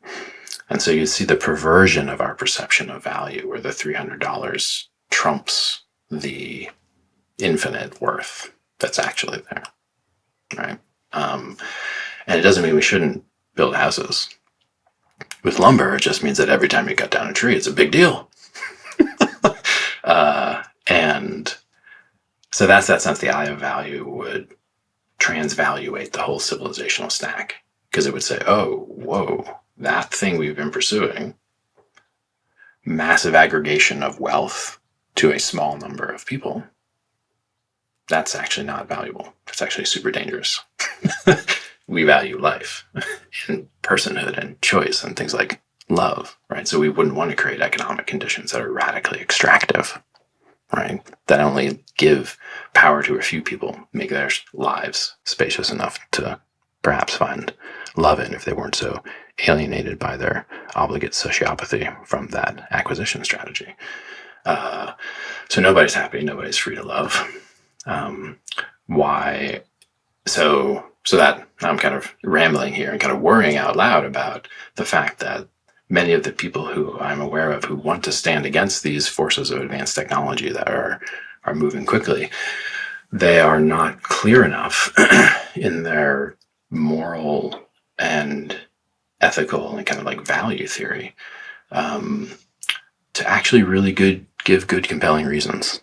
And so you see the perversion of our perception of value, where the $300 trumps the infinite worth that's actually there, right? And it doesn't mean we shouldn't build houses. With lumber, it just means that every time you cut down a tree, it's a big deal. And so that's that sense the eye of value would transvaluate the whole civilizational stack, because it would say, oh, whoa, that thing we've been pursuing, massive aggregation of wealth to a small number of people, that's actually not valuable. It's actually super dangerous. We value life and personhood and choice and things like love, right? So we wouldn't want to create economic conditions that are radically extractive, right? That only give power to a few people, make their lives spacious enough to perhaps find love in if they weren't so alienated by their obligate sociopathy from that acquisition strategy. So nobody's happy, nobody's free to love. Why? So that I'm kind of rambling here and kind of worrying out loud about the fact that many of the people who I'm aware of who want to stand against these forces of advanced technology that are moving quickly, they are not clear enough in their moral and ethical and kind of like value theory to actually really give good compelling reasons,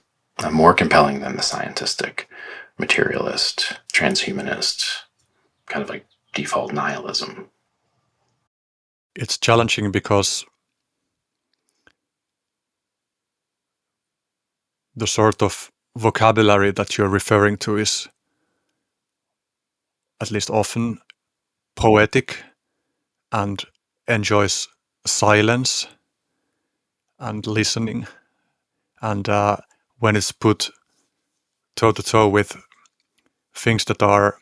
more compelling than the scientistic, materialist, transhumanist, kind of like default nihilism. It's challenging because the sort of vocabulary that you're referring to is at least often poetic and enjoys silence and listening. And when it's put toe to toe with things that are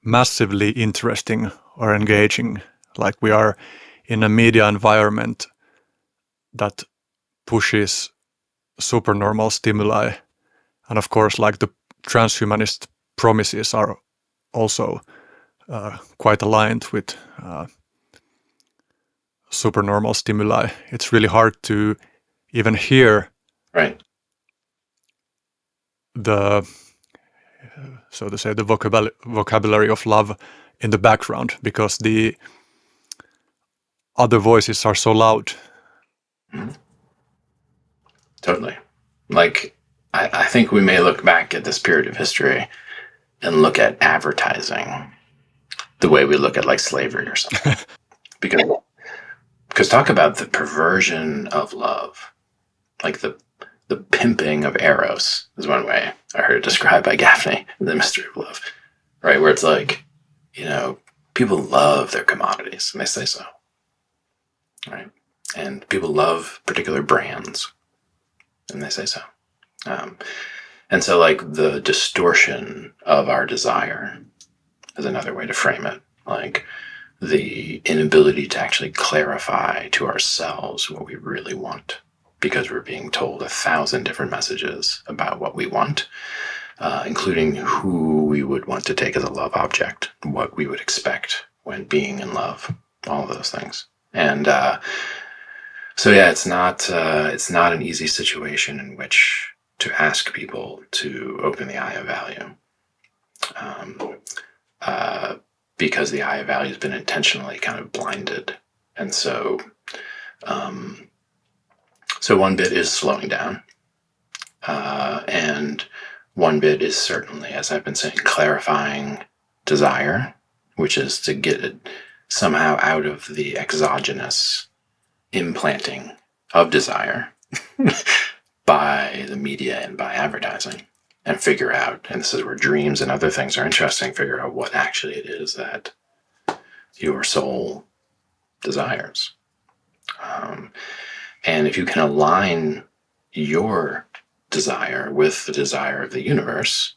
massively interesting or engaging, like we are in a media environment that pushes supernormal stimuli, and of course, like the transhumanist promises are also quite aligned with supernormal stimuli. It's really hard to even hear Right. the, so to say, the vocabulary of love in the background because the other voices are so loud. Mm-hmm. Totally. Like, I think we may look back at this period of history and look at advertising the way we look at like slavery or something. because talk about the perversion of love, like the pimping of eros is one way I heard it described by Gaffney in The Mystery of Love, right? Where it's like, people love their commodities and they say so, right? And people love particular brands and they say so. And so like the distortion of our desire is another way to frame it. Like the inability to actually clarify to ourselves what we really want because we're being told 1,000 different messages about what we want, including who we would want to take as a love object, what we would expect when being in love, all of those things. And so yeah, it's not an easy situation in which to ask people to open the eye of value, because the eye of value has been intentionally kind of blinded. And so, so one bit is slowing down, and one bit is certainly, as I've been saying, clarifying desire, which is to get it somehow out of the exogenous implanting of desire by the media and by advertising, and figure out, and this is where dreams and other things are interesting, figure out what actually it is that your soul desires. And if you can align your desire with the desire of the universe,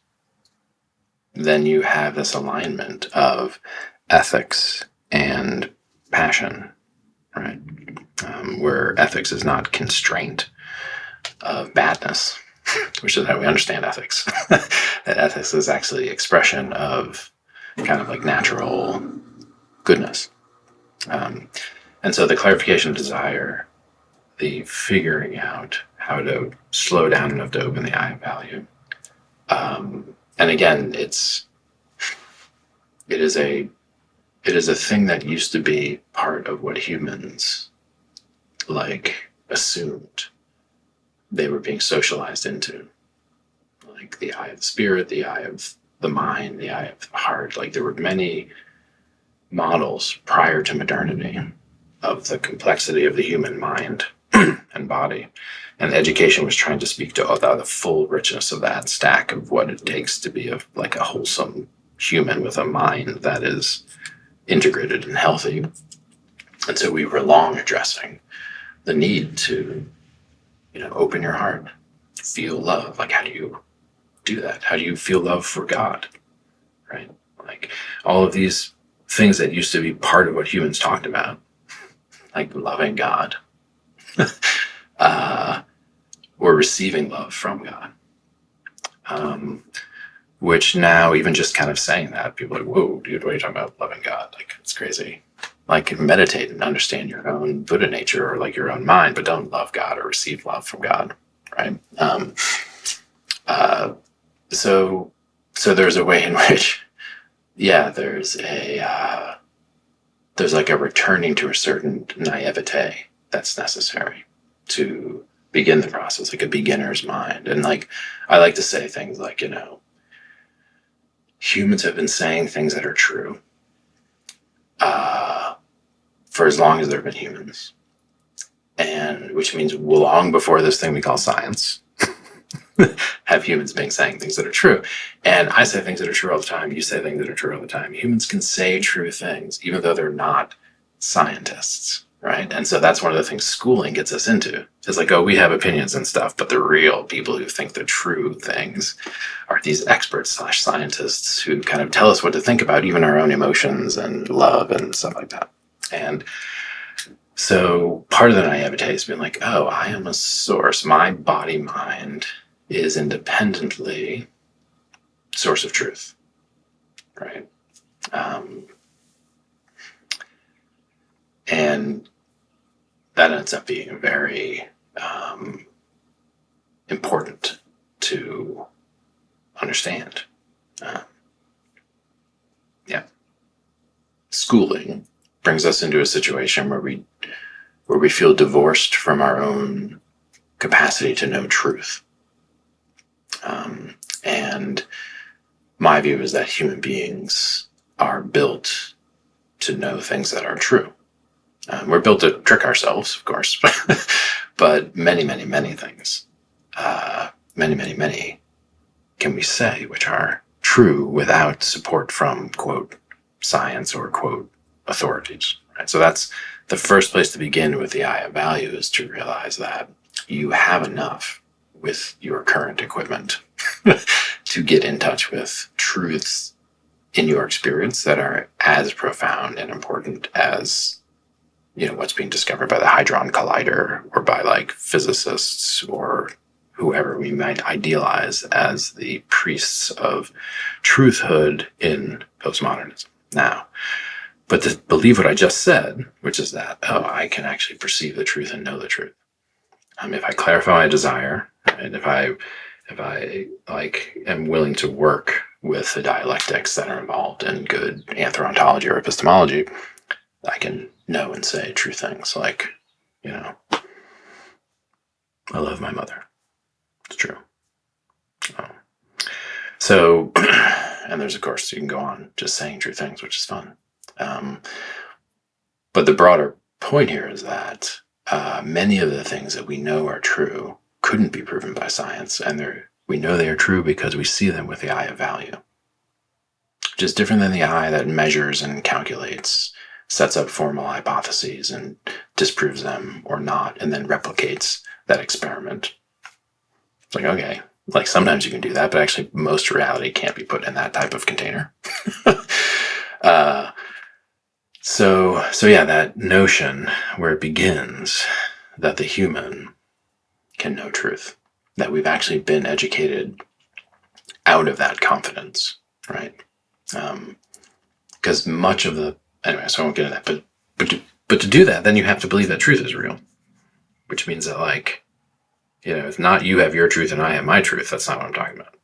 then you have this alignment of ethics and passion, right? Where ethics is not constraint of badness, which is how we understand ethics. That ethics is actually expression of kind of like natural goodness. And so the clarification of desire, the figuring out how to slow down enough to open the eye of value. And again, it is a thing that used to be part of what humans like assumed they were being socialized into, like the eye of the spirit, the eye of the mind, the eye of the heart. Like there were many models prior to modernity of the complexity of the human mind and body, and education was trying to speak to the full richness of that stack of what it takes to be like a wholesome human with a mind that is integrated and healthy. And so we were long addressing the need to, open your heart, feel love. Like, how do you do that? How do you feel love for God, right? Like all of these things that used to be part of what humans talked about, like loving God, or receiving love from God, which now even just kind of saying that, people are like, whoa, dude, what are you talking about loving God? Like, it's crazy. like meditate and understand your own Buddha nature or like your own mind, but don't love God or receive love from God, right? So there's a way in which, there's like a returning to a certain naivete that's necessary to begin the process, like a beginner's mind. And like, I like to say things like, humans have been saying things that are true for as long as there have been humans. And which means long before this thing we call science, have humans been saying things that are true. And I say things that are true all the time. You say things that are true all the time. Humans can say true things, even though they're not scientists, right? And so that's one of the things schooling gets us into. It's like, oh, we have opinions and stuff, but the real people who think the true things are these experts/scientists who kind of tell us what to think about even our own emotions and love and stuff like that. And so part of the naivete has been like, oh, I am a source. My body mind is independently source of truth, right? And that ends up being very important to understand. Schooling brings us into a situation where we feel divorced from our own capacity to know truth. And my view is that human beings are built to know things that are true. We're built to trick ourselves, of course, but many, many, many things, many, many, many can we say which are true without support from, quote, science or, quote, authorities. Right? So that's the first place to begin with the eye of value, is to realize that you have enough with your current equipment to get in touch with truths in your experience that are as profound and important as what's being discovered by the Hadron Collider or by like physicists or whoever we might idealize as the priests of truthhood in postmodernism. Now, but to believe what I just said, which is that, I can actually perceive the truth and know the truth. If I clarify my desire, and if I like am willing to work with the dialectics that are involved in good anthropology or epistemology, I can know and say true things like, I love my mother. It's true. So, and there's, of course, you can go on just saying true things, which is fun. But the broader point here is that many of the things that we know are true couldn't be proven by science, and we know they are true because we see them with the eye of value, which is different than the eye that measures and calculates, sets up formal hypotheses and disproves them or not, and then replicates that experiment. It's like, okay, like sometimes you can do that, but actually most reality can't be put in that type of container. So yeah, that notion where it begins that the human can know truth, that we've actually been educated out of that confidence, right? Because much of anyway, so I won't get into that, but to do that, then you have to believe that truth is real, which means that like, if not you have your truth and I have my truth, that's not what I'm talking about.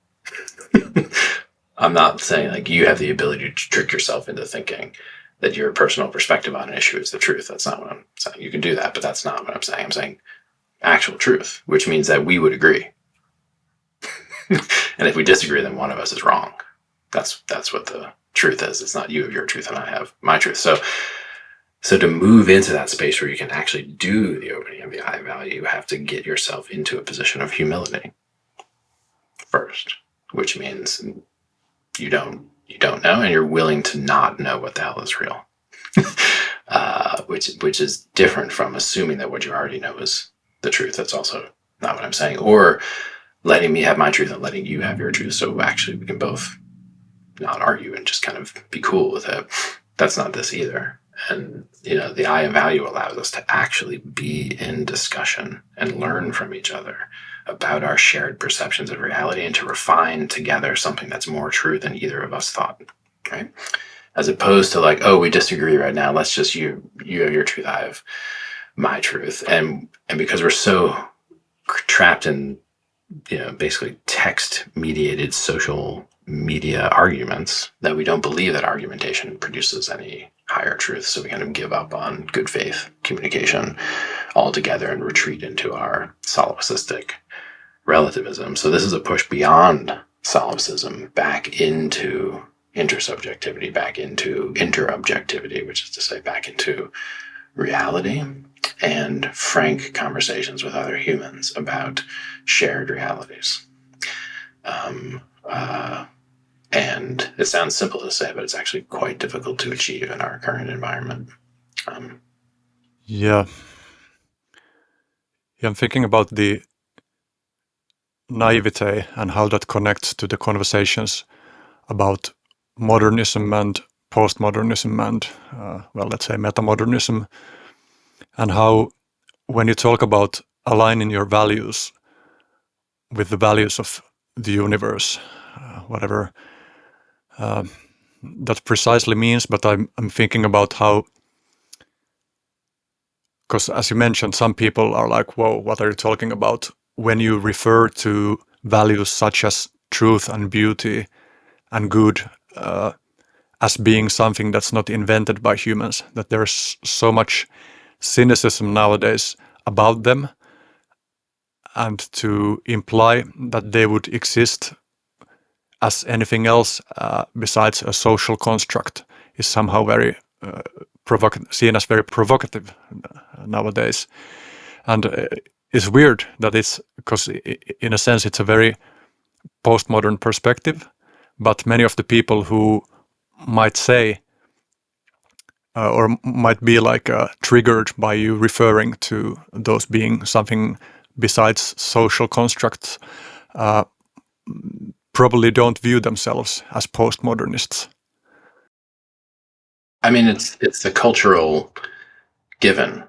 I'm not saying like you have the ability to trick yourself into thinking that your personal perspective on an issue is the truth. That's not what I'm saying. You can do that, but that's not what I'm saying. I'm saying actual truth, which means that we would agree. And if we disagree, then one of us is wrong. That's what the truth is. It's not you have your truth and I have my truth. So to move into that space where you can actually do the opening of the eye value, you have to get yourself into a position of humility first, which means you don't know, and you're willing to not know what the hell is real, which is different from assuming that what you already know is the truth. That's also not what I'm saying. Or letting me have my truth and letting you have your truth. So actually we can both not argue and just kind of be cool with it. That's not this either. And, the eye of value allows us to actually be in discussion and learn from each other about our shared perceptions of reality and to refine together something that's more true than either of us thought, right? as opposed to like, oh, we disagree right now. Let's just you have your truth, I have my truth, and because we're so trapped in basically text mediated social media arguments that we don't believe that argumentation produces any higher truth. So we kind of give up on good faith communication altogether and retreat into our solipsistic relativism. So this is a push beyond solipsism back into intersubjectivity, back into interobjectivity, which is to say back into reality and frank conversations with other humans about shared realities. And it sounds simple to say, but it's actually quite difficult to achieve in our current environment. Yeah, I'm thinking about the naivete and how that connects to the conversations about modernism and postmodernism and, let's say metamodernism, and how when you talk about aligning your values with the values of the universe, whatever that precisely means, but I'm thinking about how, because as you mentioned, some people are like, whoa, what are you talking about? When you refer to values such as truth and beauty and good as being something that's not invented by humans, that there's so much cynicism nowadays about them, and to imply that they would exist as anything else besides a social construct is somehow very seen as very provocative nowadays. And it's weird that it's, because in a sense it's a very postmodern perspective, but many of the people who might say or might be like triggered by you referring to those being something besides social constructs probably don't view themselves as postmodernists. I mean, it's the cultural given,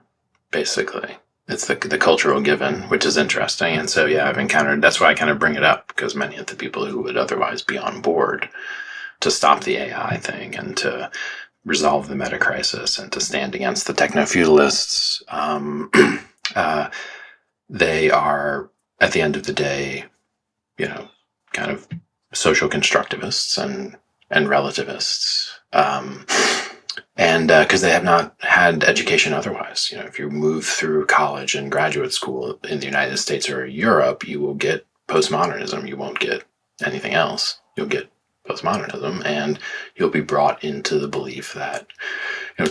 basically. It's the cultural given, which is interesting. And so, yeah, I've encountered, that's why I kind of bring it up, because many of the people who would otherwise be on board to stop the AI thing and to resolve the metacrisis and to stand against the techno-feudalists, they are, at the end of the day, kind of social constructivists and relativists. And because they have not had education otherwise. If you move through college and graduate school in the United States or Europe, you will get postmodernism. You won't get anything else. You'll get postmodernism, and you'll be brought into the belief that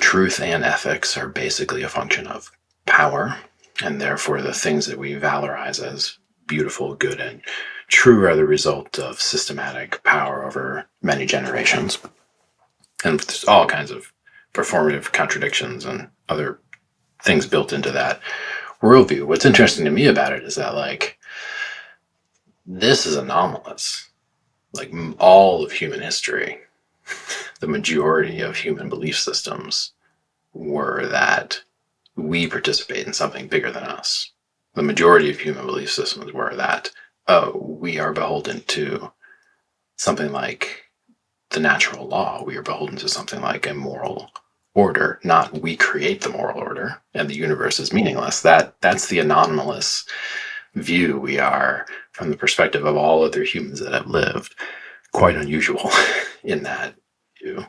truth and ethics are basically a function of power, and therefore the things that we valorize as beautiful, good, and true are the result of systematic power over many generations. And there's all kinds of performative contradictions and other things built into that worldview. What's interesting to me about it is that, like, this is anomalous. Like, all of human history, the majority of human belief systems were that we participate in something bigger than us. The majority of human belief systems were that, we are beholden to something like the natural law. We are beholden to something like a moral order, not we create the moral order and the universe is meaningless. That's the anomalous view. We are, from the perspective of all other humans that have lived, quite unusual in that view.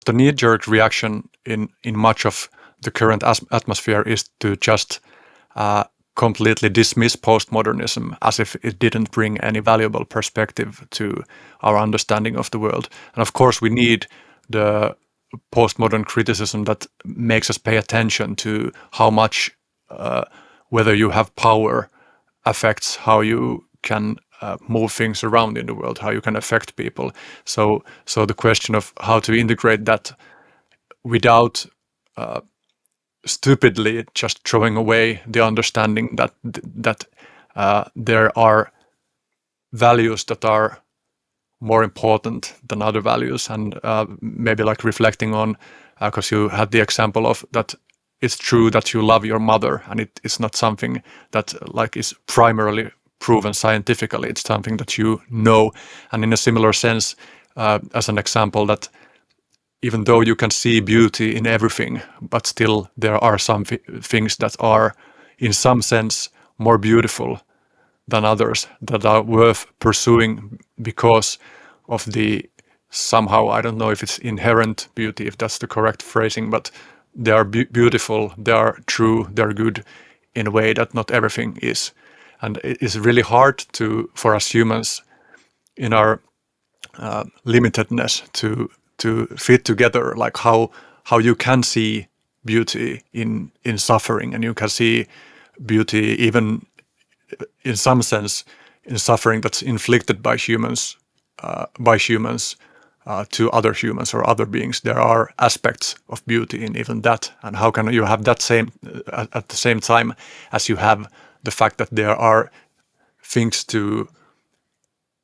The knee-jerk reaction in much of the current atmosphere is to just completely dismiss postmodernism as if it didn't bring any valuable perspective to our understanding of the world. And of course we need the postmodern criticism that makes us pay attention to how much whether you have power affects how you can move things around in the world, how you can affect people. So the question of how to integrate that without stupidly just throwing away the understanding that there are values that are more important than other values, and maybe like reflecting on, because you had the example of that it's true that you love your mother, and it's not something that like is primarily proven scientifically. It's something that you know, and in a similar sense, as an example, that even though you can see beauty in everything, but still there are some things that are, in some sense, more beautiful than others, that are worth pursuing because of the somehow, I don't know if it's inherent beauty, if that's the correct phrasing, but they are beautiful, they are true, they are good in a way that not everything is. And it is really hard for us humans in our limitedness to fit together, like how you can see beauty in suffering, and you can see beauty even in some sense in suffering that's inflicted by humans to other humans or other beings. There are aspects of beauty in even that, and how can you have that same at the same time as you have the fact that there are things to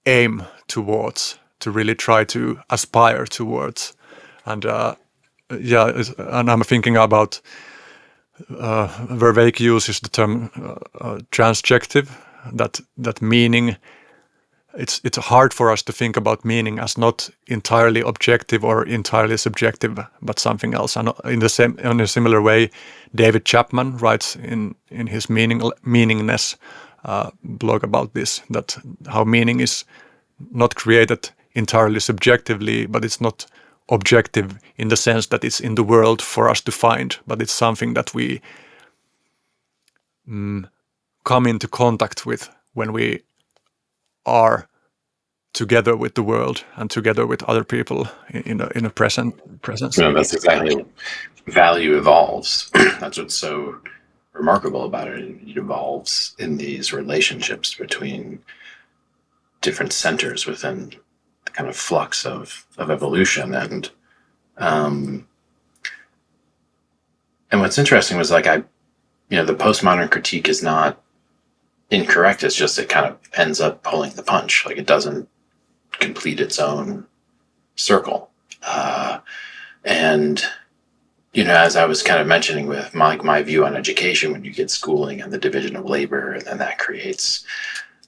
aim towards, to really try to aspire towards. And and I'm thinking about Vervaeke uses the term transjective, that meaning. It's hard for us to think about meaning as not entirely objective or entirely subjective, but something else. And in a similar way, David Chapman writes in his meaningness blog about this, that how meaning is not created entirely subjectively, but it's not objective in the sense that it's in the world for us to find, but it's something that we come into contact with when we are together with the world and together with other people in a presence. That's exactly. Value evolves. That's what's so remarkable about it. It evolves in these relationships between different centers within the kind of flux of evolution. And what's interesting was the postmodern critique is not incorrect. It's just it kind of ends up pulling the punch. Like, it doesn't complete its own circle. And as I was kind of mentioning with my view on education, when you get schooling and the division of labor, and then that creates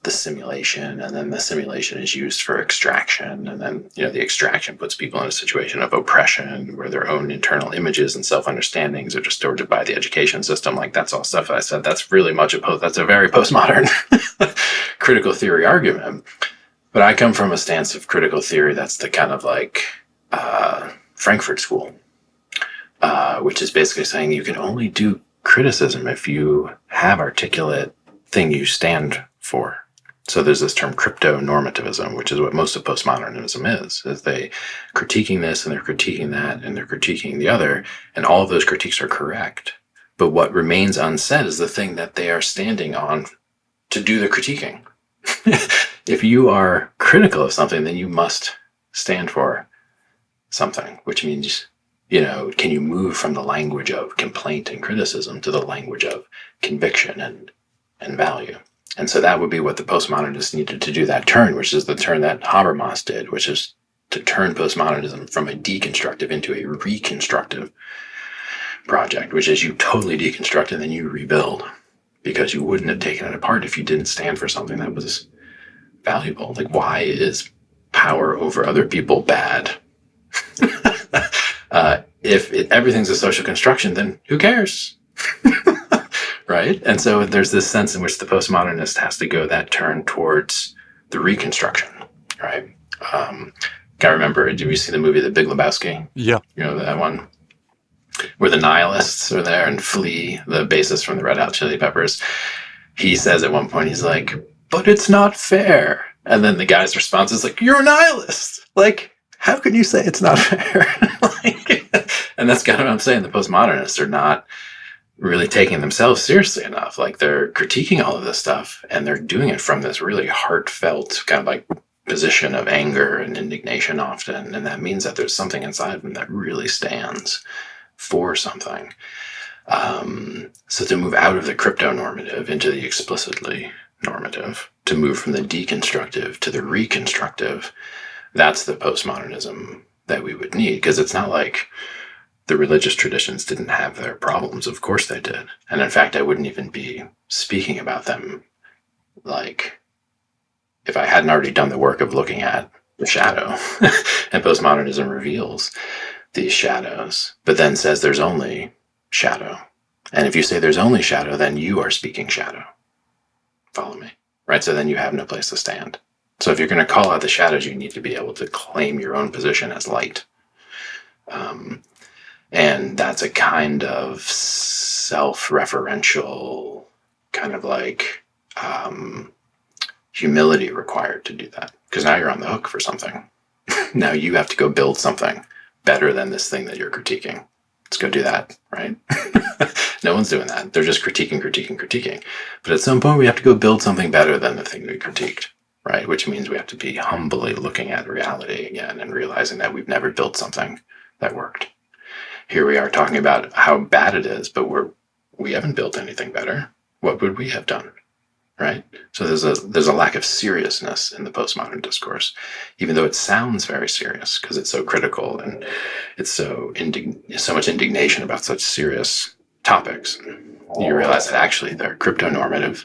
the simulation, and then the simulation is used for extraction, and then the extraction puts people in a situation of oppression where their own internal images and self-understandings are distorted by the education system. Like, that's all stuff I said that's really much that's a very postmodern critical theory argument. But I come from a stance of critical theory that's the kind of Frankfurt School, which is basically saying you can only do criticism if you have articulate thing you stand for. So there's this term crypto-normativism, which is what most of postmodernism is they critiquing this, and they're critiquing that, and they're critiquing the other, and all of those critiques are correct. But what remains unsaid is the thing that they are standing on to do the critiquing. If you are critical of something, then you must stand for something, which means, can you move from the language of complaint and criticism to the language of conviction and value? And so that would be what the postmodernists needed to do, that turn, which is the turn that Habermas did, which is to turn postmodernism from a deconstructive into a reconstructive project, which is you totally deconstruct and then you rebuild, because you wouldn't have taken it apart if you didn't stand for something that was valuable. Like, why is power over other people bad? If everything's a social construction, then who cares? Right? And so there's this sense in which the postmodernist has to go that turn towards the reconstruction, right? I remember, did you see the movie The Big Lebowski? Yeah. That one where the nihilists are there and Flea, the bassist from the Red Hot Chili Peppers, he says at one point, he's like, but it's not fair. And then the guy's response is like, you're a nihilist. Like, how can you say it's not fair? And that's kind of what I'm saying. The postmodernists are not really taking themselves seriously enough. Like, they're critiquing all of this stuff, and they're doing it from this really heartfelt kind of position of anger and indignation often. And that means that there's something inside of them that really stands for something. So to move out of the crypto-normative into the explicitly normative, to move from the deconstructive to the reconstructive, that's the postmodernism that we would need. Because it's not like the religious traditions didn't have their problems. Of course they did. And in fact, I wouldn't even be speaking about them if I hadn't already done the work of looking at the shadow and postmodernism reveals these shadows, but then says there's only shadow. And if you say there's only shadow, then you are speaking shadow. Follow me, right? So then you have no place to stand. So if you're going to call out the shadows, you need to be able to claim your own position as light. And that's a kind of self-referential kind of like humility required to do that. Because now you're on the hook for something. Now you have to go build something better than this thing that you're critiquing. Let's go do that, right? No one's doing that. They're just critiquing. But at some point, we have to go build something better than the thing we critiqued, right? Which means we have to be humbly looking at reality again and realizing that we've never built something that worked. Here we are talking about how bad it is, but we haven't built anything better. What would we have done, right? So there's a lack of seriousness in the postmodern discourse, even though it sounds very serious because it's so critical and it's so much indignation about such serious topics. You realize that actually they're crypto-normative.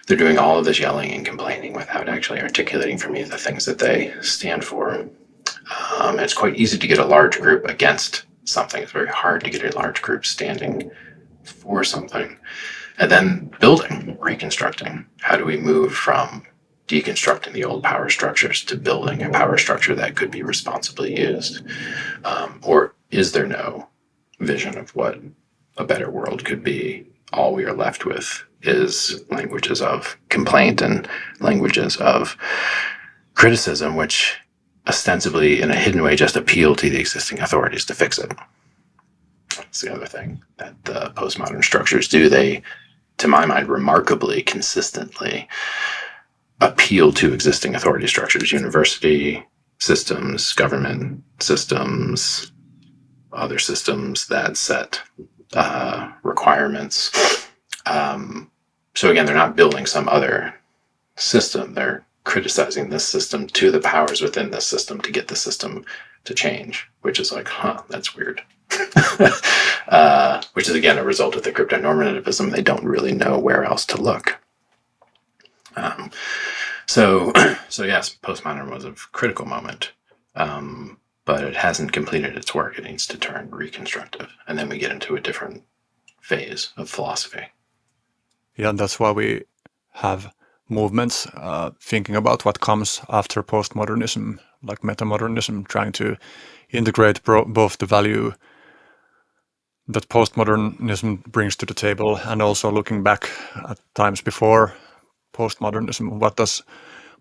They're doing all of this yelling and complaining without actually articulating for me the things that they stand for. It's quite easy to get a large group against something. It's very hard to get a large group standing for something. And then building, reconstructing. How do we move from deconstructing the old power structures to building a power structure that could be responsibly used? Or is there no vision of what a better world could be? All we are left with is languages of complaint and languages of criticism, which ostensibly in a hidden way just appeal to the existing authorities to fix it. That's the other thing that the postmodern structures do. They, to my mind, remarkably consistently appeal to existing authority structures, university systems, government systems, other systems that set requirements. So again, they're not building some other system. They're criticizing this system to the powers within this system to get the system to change, which is like, that's weird. Which is again a result of the crypto-normativism. They don't really know where else to look. So yes, postmodern was a critical moment, but it hasn't completed its work. It needs to turn reconstructive, and then we get into a different phase of philosophy. Yeah, and that's why we have movements thinking about what comes after postmodernism, like metamodernism, trying to integrate both the value that postmodernism brings to the table and also looking back at times before postmodernism. What does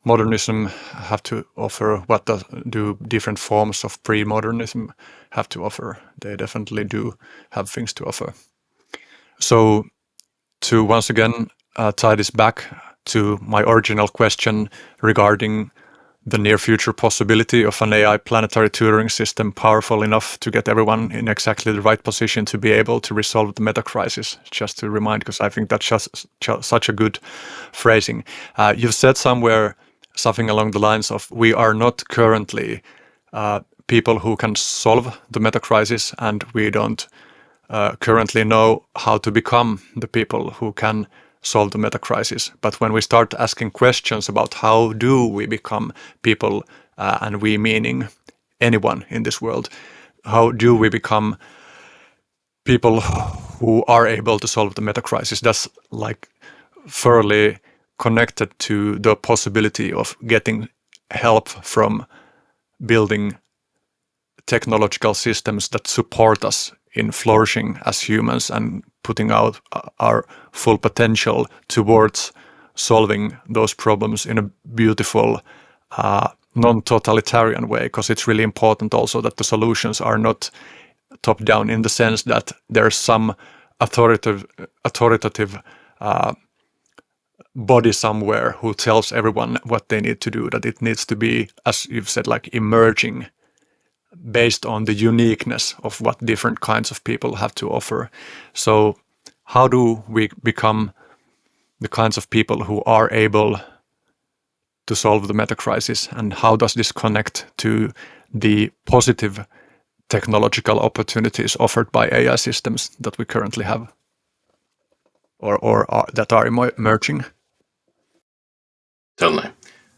modernism have to offer? What do different forms of pre-modernism have to offer? They definitely do have things to offer. So to once again tie this back to my original question regarding the near future possibility of an AI planetary tutoring system powerful enough to get everyone in exactly the right position to be able to resolve the metacrisis, just to remind, because I think that's just such a good phrasing. You've said somewhere something along the lines of, we are not currently people who can solve the metacrisis, and we don't currently know how to become the people who can solve the metacrisis. But when we start asking questions about how do we become people, and we meaning anyone in this world, how do we become people who are able to solve the metacrisis, that's like thoroughly connected to the possibility of getting help from building technological systems that support us in flourishing as humans and putting out our full potential towards solving those problems in a beautiful, non-totalitarian way, because it's really important also that the solutions are not top-down in the sense that there's some authoritative body somewhere who tells everyone what they need to do, that it needs to be, as you've said, like emerging based on the uniqueness of what different kinds of people have to offer. So how do we become the kinds of people who are able to solve the metacrisis, and how does this connect to the positive technological opportunities offered by AI systems that we currently have or that are emerging? Totally.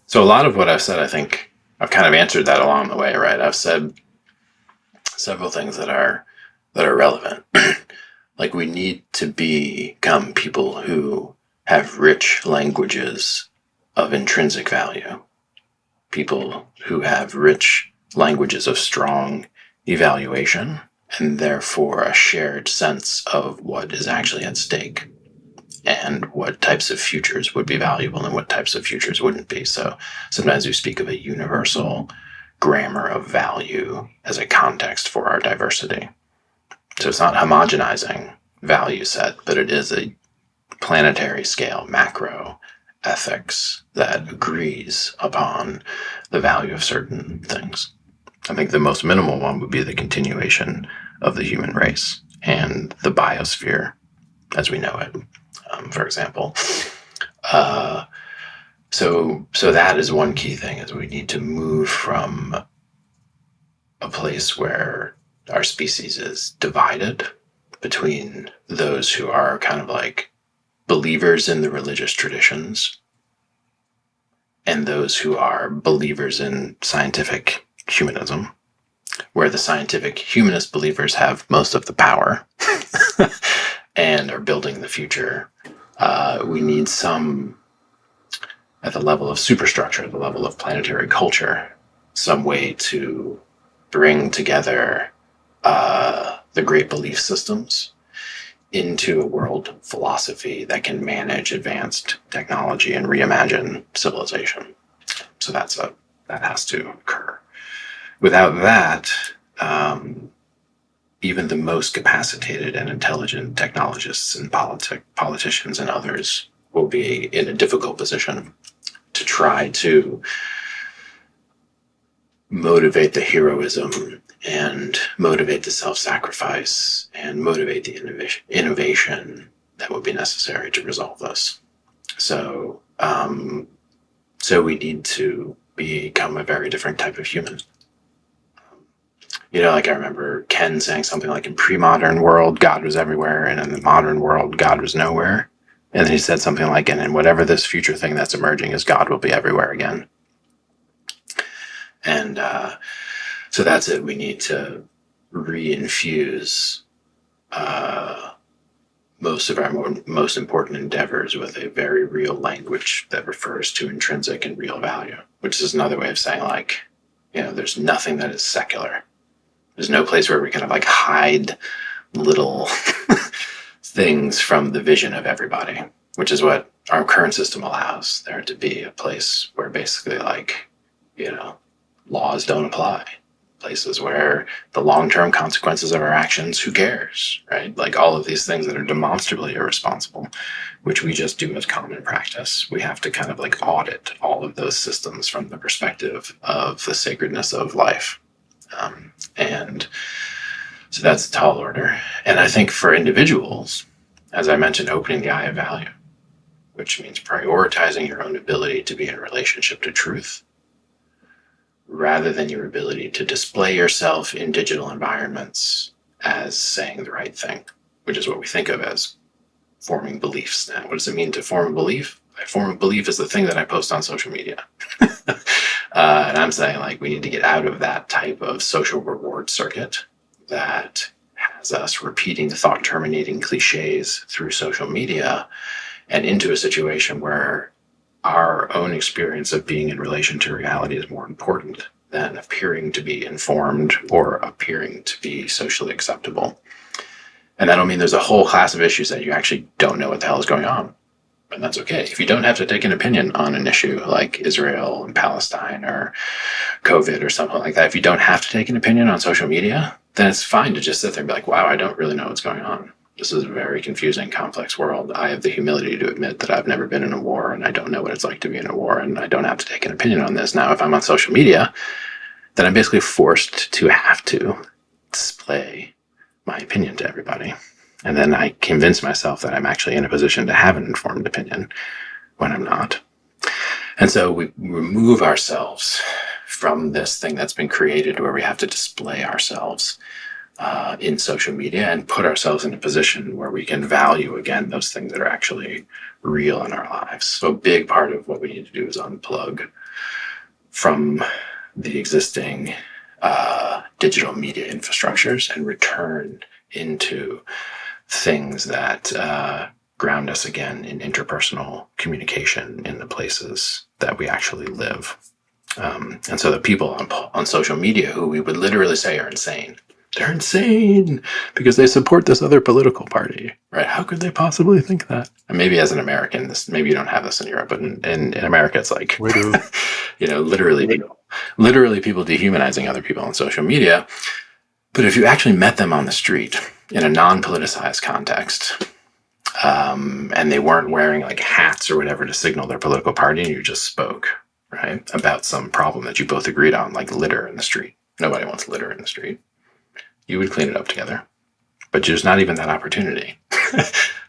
So a lot of what I've said, I think I've kind of answered that along the way, right? I've said several things that are relevant. Like, we need to become people who have rich languages of intrinsic value, people who have rich languages of strong evaluation, and therefore a shared sense of what is actually at stake and what types of futures would be valuable and what types of futures wouldn't be. So sometimes we speak of a universal grammar of value as a context for our diversity. So it's not homogenizing value set, but it is a planetary scale, macro ethics that agrees upon the value of certain things. I think the most minimal one would be the continuation of the human race and the biosphere as we know it, for example. So that is one key thing, is we need to move from a place where our species is divided between those who are kind of like believers in the religious traditions and those who are believers in scientific humanism, where the scientific humanist believers have most of the power and are building the future. We need some, at the level of superstructure, at the level of planetary culture, some way to bring together the great belief systems into a world philosophy that can manage advanced technology and reimagine civilization. So that has to occur. Without that, even the most capacitated and intelligent technologists and politicians and others will be in a difficult position to try to motivate the heroism and motivate the self-sacrifice and motivate the innovation that would be necessary to resolve this. So we need to become a very different type of human. Like I remember Ken saying something like, in pre-modern world, God was everywhere, and in the modern world, God was nowhere. And then he said something like, and in whatever this future thing that's emerging is, God will be everywhere again. And so that's it. We need to reinfuse most of our most important endeavors with a very real language that refers to intrinsic and real value, which is another way of saying, like, there's nothing that is secular. There's no place where we kind of like hide little things from the vision of everybody, which is what our current system allows there to be, a place where basically, like, laws don't apply. Places where the long-term consequences of our actions, who cares, right? Like all of these things that are demonstrably irresponsible, which we just do as common practice. We have to kind of like audit all of those systems from the perspective of the sacredness of life. And so that's a tall order. And I think for individuals, as I mentioned, opening the eye of value, which means prioritizing your own ability to be in relationship to truth, rather than your ability to display yourself in digital environments as saying the right thing, which is what we think of as forming beliefs now. What does it mean to form a belief? I form a belief is the thing that I post on social media. And I'm saying, like, we need to get out of that type of social reward circuit that has us repeating the thought-terminating cliches through social media and into a situation where our own experience of being in relation to reality is more important than appearing to be informed or appearing to be socially acceptable. And I don't mean there's a whole class of issues that you actually don't know what the hell is going on. And that's okay. If you don't have to take an opinion on an issue like Israel and Palestine or COVID or something like that, if you don't have to take an opinion on social media, then it's fine to just sit there and be like, wow, I don't really know what's going on. This is a very confusing, complex world. I have the humility to admit that I've never been in a war and I don't know what it's like to be in a war, and I don't have to take an opinion on this. Now, if I'm on social media, then I'm basically forced to have to display my opinion to everybody. And then I convince myself that I'm actually in a position to have an informed opinion when I'm not. And so we remove ourselves from this thing that's been created where we have to display ourselves in social media and put ourselves in a position where we can value, again, those things that are actually real in our lives. So a big part of what we need to do is unplug from the existing digital media infrastructures and return into things that ground us again in interpersonal communication in the places that we actually live. And so the people on social media who we would literally say are insane, they're insane because they support this other political party, right? How could they possibly think that? And maybe as an American, maybe you don't have this in Europe, but in America, it's like, We do. literally people dehumanizing other people on social media. But if you actually met them on the street in a non-politicized context, and they weren't wearing like hats or whatever to signal their political party, and you just spoke, right, about some problem that you both agreed on, like litter in the street. Nobody wants litter in the street. You would clean it up together. But there's not even that opportunity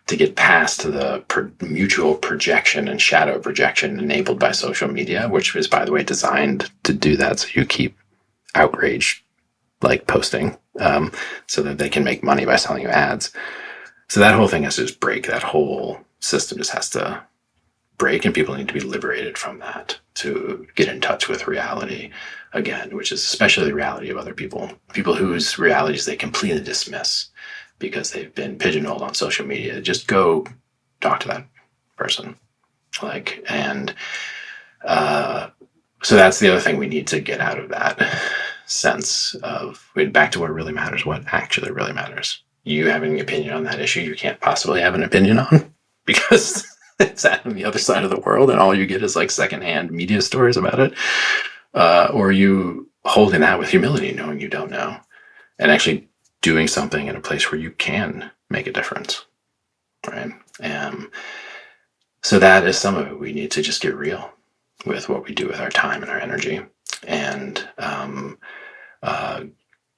to get past the mutual projection and shadow projection enabled by social media, which is, by the way, designed to do that. So you keep outrage, like posting, so that they can make money by selling you ads. So that whole thing has to just break. That whole system just has to break, and people need to be liberated from that to get in touch with reality again, which is especially the reality of other people whose realities they completely dismiss because they've been pigeonholed on social media. Just go talk to that person. So that's the other thing we need to get out of that sense of back to what really matters, what actually really matters. You having an opinion on that issue you can't possibly have an opinion on because it's on the other side of the world and all you get is like secondhand media stories about it. Or you holding that with humility, knowing you don't know, and actually doing something in a place where you can make a difference, right? So that is some of it. We need to just get real with what we do with our time and our energy, and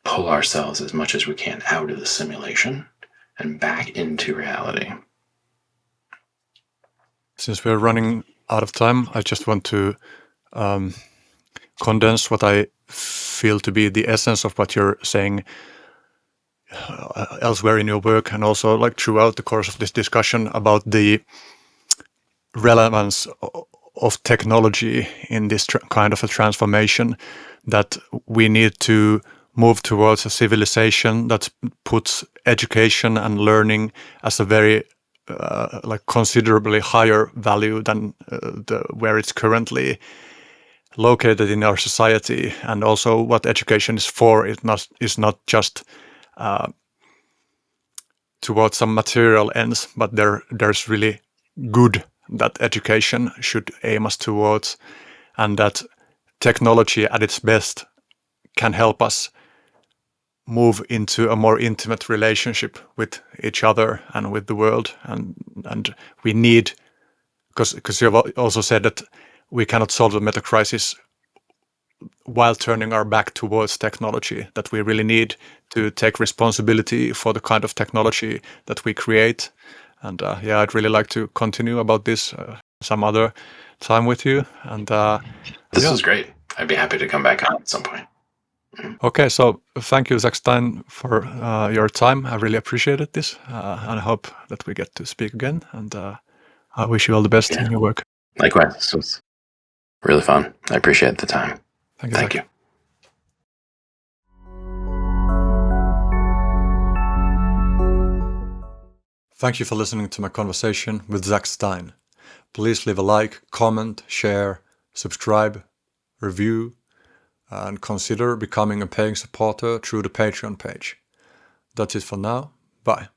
pull ourselves as much as we can out of the simulation and back into reality. Since we're running out of time, I just want to condense what I feel to be the essence of what you're saying elsewhere in your work, and also like throughout the course of this discussion about the relevance of technology in this kind of a transformation, that we need to move towards a civilization that puts education and learning as a very like considerably higher value than where it's currently located in our society. And also what education is for, it is not just towards some material ends, but there's really good that education should aim us towards, and that technology at its best can help us move into a more intimate relationship with each other and with the world. And we need, because you have also said that we cannot solve the metacrisis while turning our back towards technology, that we really need to take responsibility for the kind of technology that we create. And I'd really like to continue about this some other time with you. And this was great. I'd be happy to come back on at some point. Okay, so thank you, Zak Stein, for your time. I really appreciated this, and I hope that we get to speak again. And I wish you all the best in your work. Likewise, this was really fun. I appreciate the time. Thank you. Thank you for listening to my conversation with Zak Stein. Please leave a like, comment, share, subscribe, review, and consider becoming a paying supporter through the Patreon page. That's it for now. Bye.